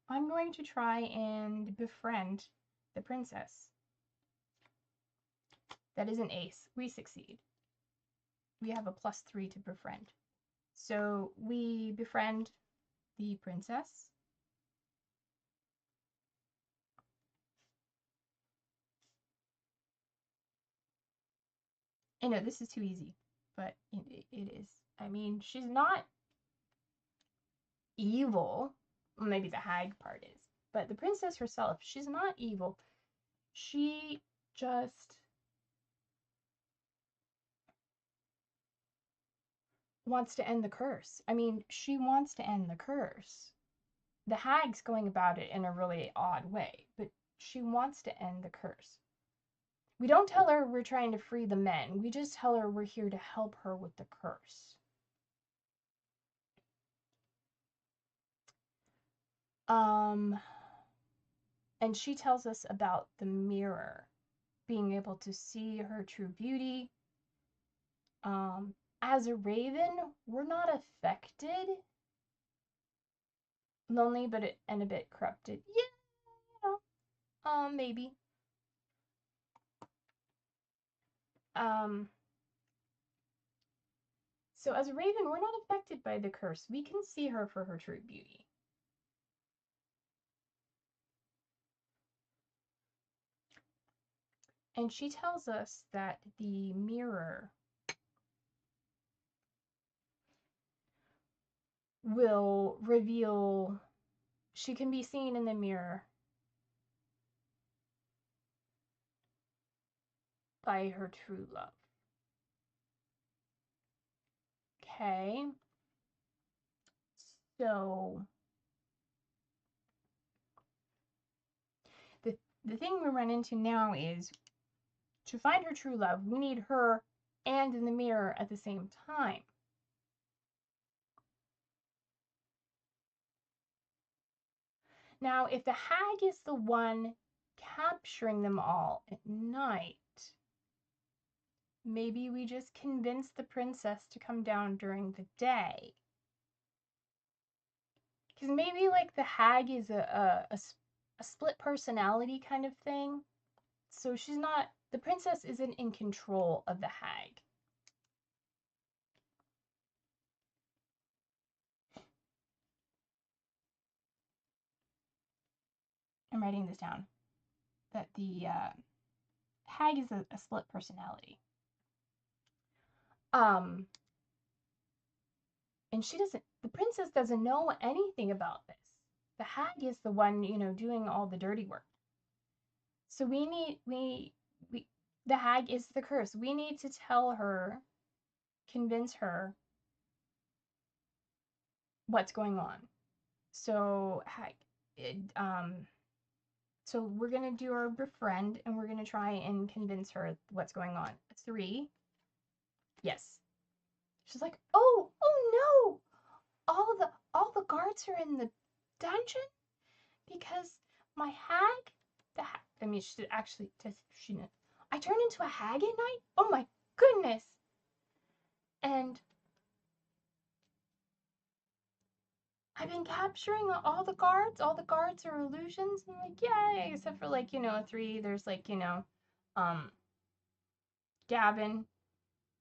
I'm going to try and befriend the princess. That is an ace. We succeed. We have a +3 to befriend. So we befriend the princess. I know this is too easy, but it is. I mean, she's not evil. Well, maybe the hag part is. But the princess herself, she's not evil. She just wants to end the curse. I mean, she wants to end the curse. The hag's going about it in a really odd way, but she wants to end the curse. We don't tell her we're trying to free the men. We just tell her we're here to help her with the curse. And she tells us about the mirror, being able to see her true beauty. As a raven, we're not affected. Lonely, and a bit corrupted. Yeah, maybe. So as a raven, we're not affected by the curse. We can see her for her true beauty. And she tells us that the mirror will reveal, she can be seen in the mirror by her true love. Okay. So the thing we run into now is to find her true love, we need her and in the mirror at the same time. Now, if the hag is the one capturing them all at night, maybe we just convince the princess to come down during the day. Because maybe like the hag is a split personality kind of thing. So she's not, the princess isn't in control of the hag. I'm writing this down. That the hag is a split personality. And the princess doesn't know anything about this. The hag is the one, doing all the dirty work. So the hag is the curse. We need to tell her, convince her what's going on. So so we're gonna do our befriend, and we're gonna try and convince her what's going on. 3. Yes. She's like, oh no! All the guards are in the dungeon because my hag. I mean, she actually she. I turned into a hag at night. Oh my goodness! And I've been capturing all the guards. All the guards are illusions. And I'm like, yay! Except for 3. There's Gavin,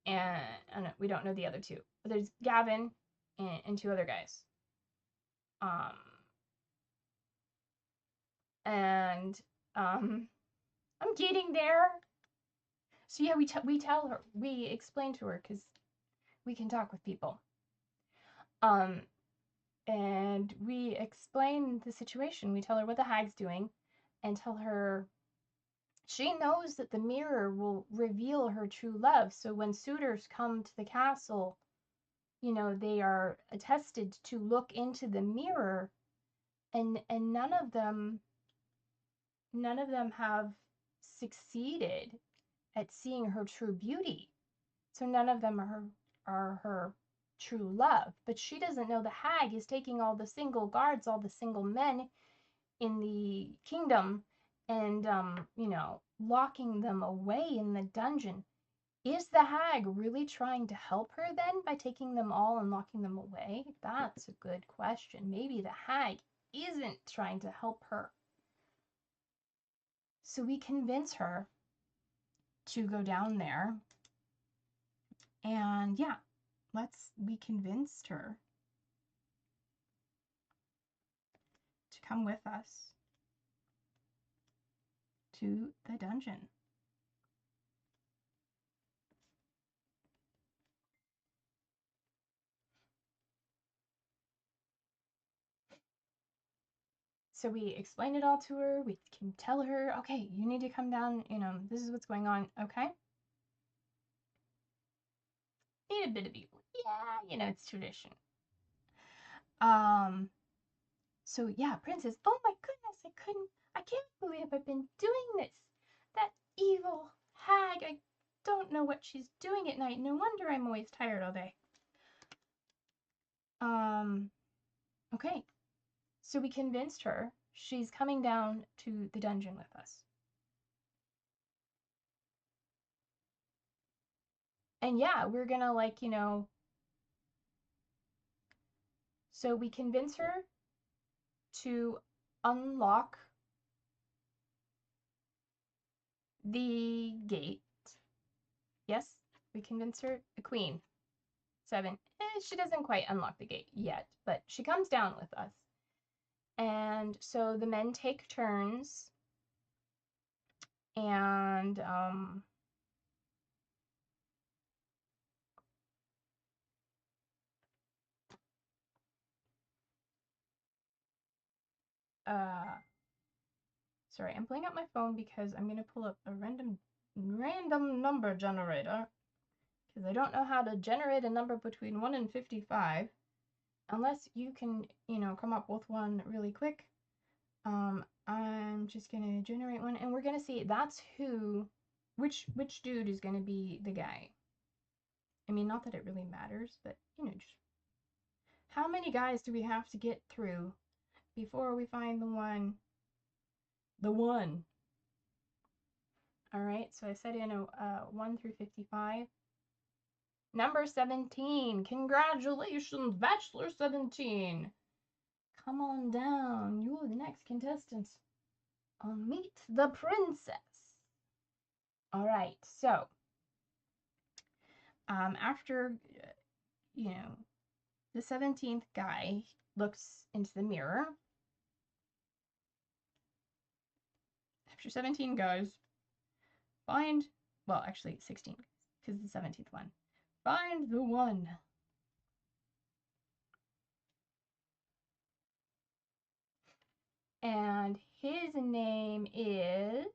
and we don't know the other 2. But there's Gavin and 2 other guys. And I'm getting there. So yeah, we tell her, we explain to her because we can talk with people. And we explain the situation. We tell her what the hag's doing, and tell her she knows that the mirror will reveal her true love. So when suitors come to the castle, they are attested to look into the mirror, and none of them have succeeded at seeing her true beauty. So none of them are her true love. But she doesn't know the hag is taking all the single guards, all the single men in the kingdom, and you know, locking them away in the dungeon. Is the hag really trying to help her then by taking them all and locking them away? That's a good question. Maybe the hag isn't trying to help her. So we convince her to go down there. And yeah, we convinced her to come with us to the dungeon. So we explain it all to her. We can tell her, okay, you need to come down, you know, this is what's going on, okay? Need a bit of evil. Yeah, you know, it's tradition. So yeah, Princess, oh my goodness, I can't believe I've been doing this. That evil hag, I don't know what she's doing at night. No wonder I'm always tired all day. Okay. So we convinced her she's coming down to the dungeon with us. And yeah, we're gonna like, you know, so we convince her to unlock the gate. Yes, we convince her, the queen. 7. She doesn't quite unlock the gate yet, but she comes down with us. And so the men take turns, and sorry, I'm pulling up my phone because I'm gonna pull up a random number generator because I don't know how to generate a number between 1 and 55 unless you can, you know, come up with one really quick. I'm just gonna generate one, and we're gonna see that's which dude is gonna be the guy. I mean, not that it really matters, but you know, just how many guys do we have to get through before we find the one? The one. All right, so I set in a 1 through 55. Number 17. Congratulations, Bachelor 17. Come on down. You're the next contestant. I'll meet the princess. All right, so after, you know, the 17th guy looks into the mirror. After 17 guys, find, well, actually 16, because the 17th one. Find the one. And his name is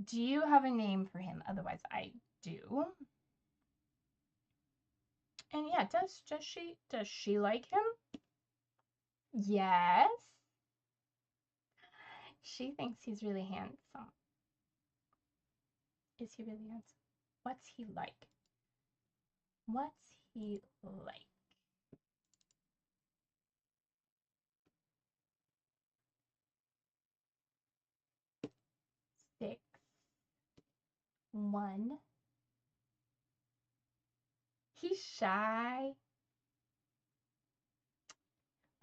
Do you have a name for him? Otherwise, I do. And yeah, does she like him? Yes. She thinks he's really handsome. Is he really handsome? What's he like? What's he like? Six. 1. He's shy.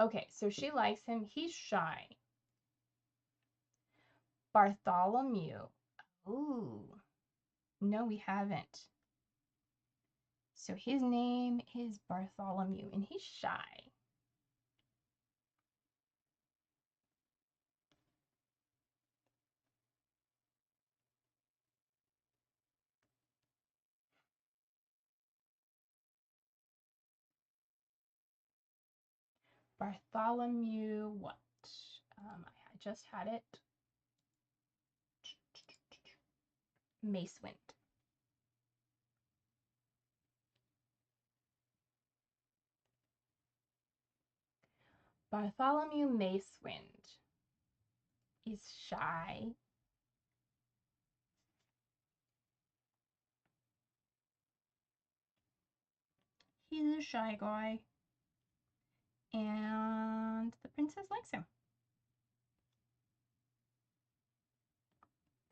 Okay, so she likes him. He's shy. Bartholomew. Ooh. No, we haven't. So his name is Bartholomew, and he's shy. Bartholomew what? I just had it. Macewind. Bartholomew Macewind is shy. He's a shy guy. And the princess likes him.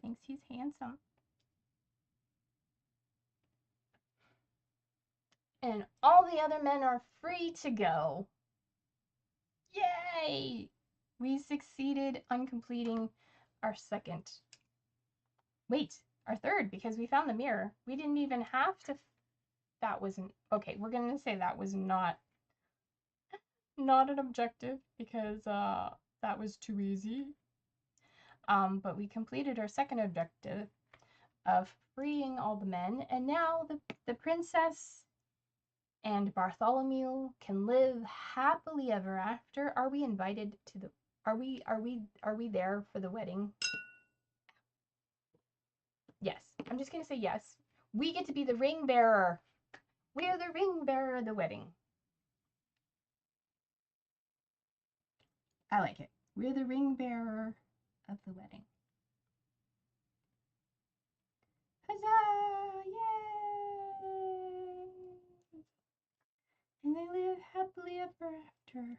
Thinks he's handsome. And all the other men are free to go. Yay! We succeeded on completing our second. Wait, our third, because we found the mirror. We didn't even have to. That wasn't. Okay, we're going to say that was not an objective because that was too easy. But we completed our second objective of freeing all the men, and now the princess and Bartholomew can live happily ever after. Are we invited to the? Are we there for the wedding? Yes. I'm just gonna say yes. We get to be the ring bearer. We are the ring bearer of the wedding. I like it. We're the ring bearer of the wedding. Huzzah! Yay! And they live happily ever after.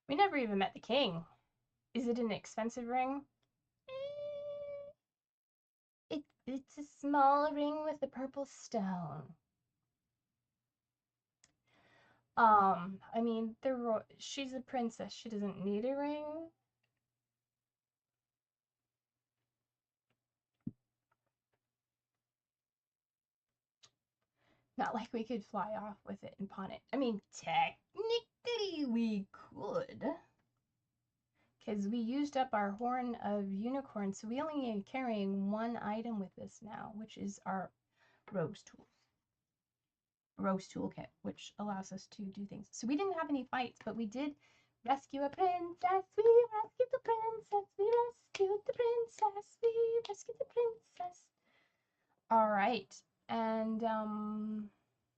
We never even met the king. Is it an expensive ring? It's a small ring with a purple stone. I mean, she's a princess. She doesn't need a ring. Not like we could fly off with it and pawn it. I mean, technically we could. Because we used up our horn of unicorn, so we only are carrying one item with us now, which is our rose toolkit, which allows us to do things. So we didn't have any fights, but we did rescue a princess. We rescued the princess. We rescued the princess. We rescued the princess. All right. And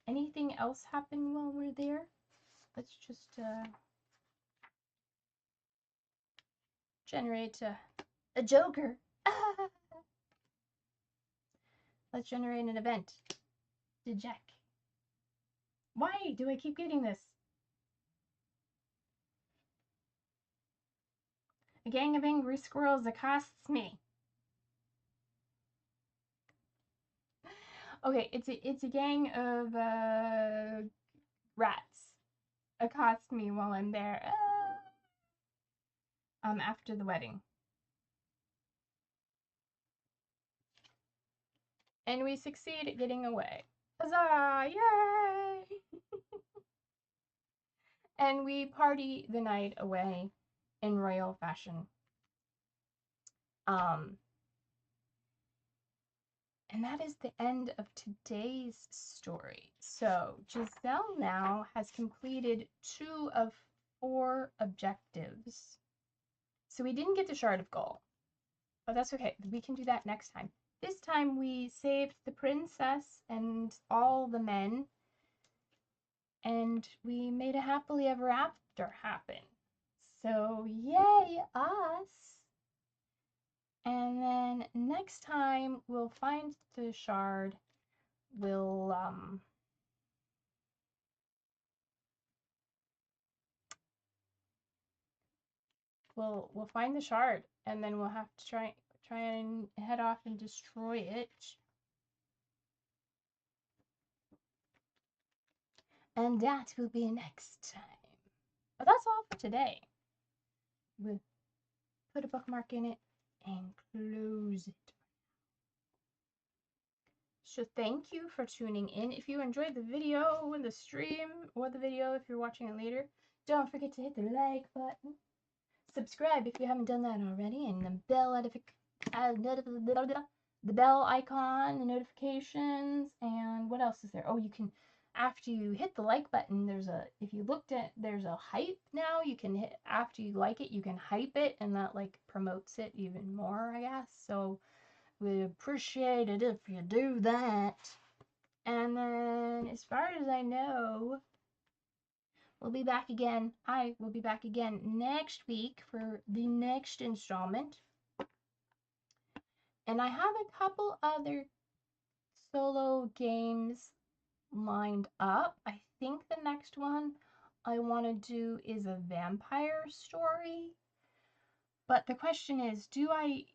anything else happen while we're there? Let's just generate a joker. Let's generate an event. Deject. Why do I keep getting this? A gang of angry squirrels accosts me. Okay, it's a gang of rats accost me while I'm there. After the wedding. And we succeed at getting away. Huzzah! Yay! And we party the night away in royal fashion. And that is the end of today's story. So Giselle now has completed 2 of 4 objectives. So we didn't get the Shard of Gull, but that's okay. We can do that next time. This time we saved the princess and all the men, and we made a happily ever after happen. So yay us! And then next time we'll find the shard. We'll find the shard, and then we'll have to try and head off and destroy it. And that will be next time. But that's all for today. We'll put a bookmark in it and close it. So thank you for tuning in. If you enjoyed the video and the stream, or the video if you're watching it later, don't forget to hit the like button. Subscribe if you haven't done that already, and the bell icon, the notifications, and what else is there? Oh, you can after you hit the like button, if you looked at, there's a hype now. You can hit, after you like it, you can hype it, and that like promotes it even more, I guess. So we'd appreciate it if you do that. And then, as far as I know, we'll be back again. I will be back again next week for the next installment. And I have a couple other solo games lined up. I think the next one I want to do is a vampire story. But the question is, do I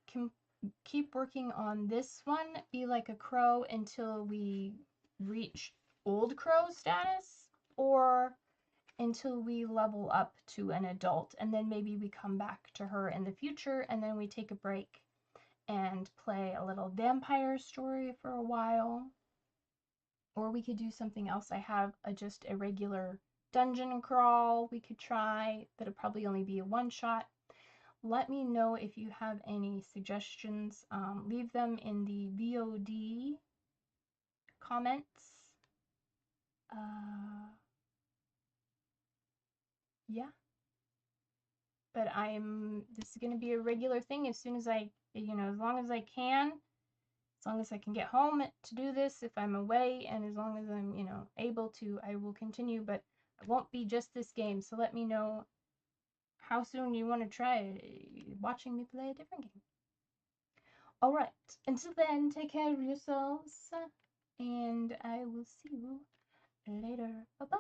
keep working on this one, Be Like a Crow, until we reach old crow status, or until we level up to an adult, and then maybe we come back to her in the future, and then we take a break and play a little vampire story for a while? Or we could do something else. I have just a regular dungeon crawl we could try. That'll probably only be a one shot. Let me know if you have any suggestions. Leave them in the VOD comments. Yeah. But this is going to be a regular thing as soon as as long as I can. As long as I can get home to do this, if I'm away, and as long as I'm, able to, I will continue, but it won't be just this game. So let me know how soon you want to try watching me play a different game. Alright, until then, take care of yourselves, and I will see you later. Bye-bye.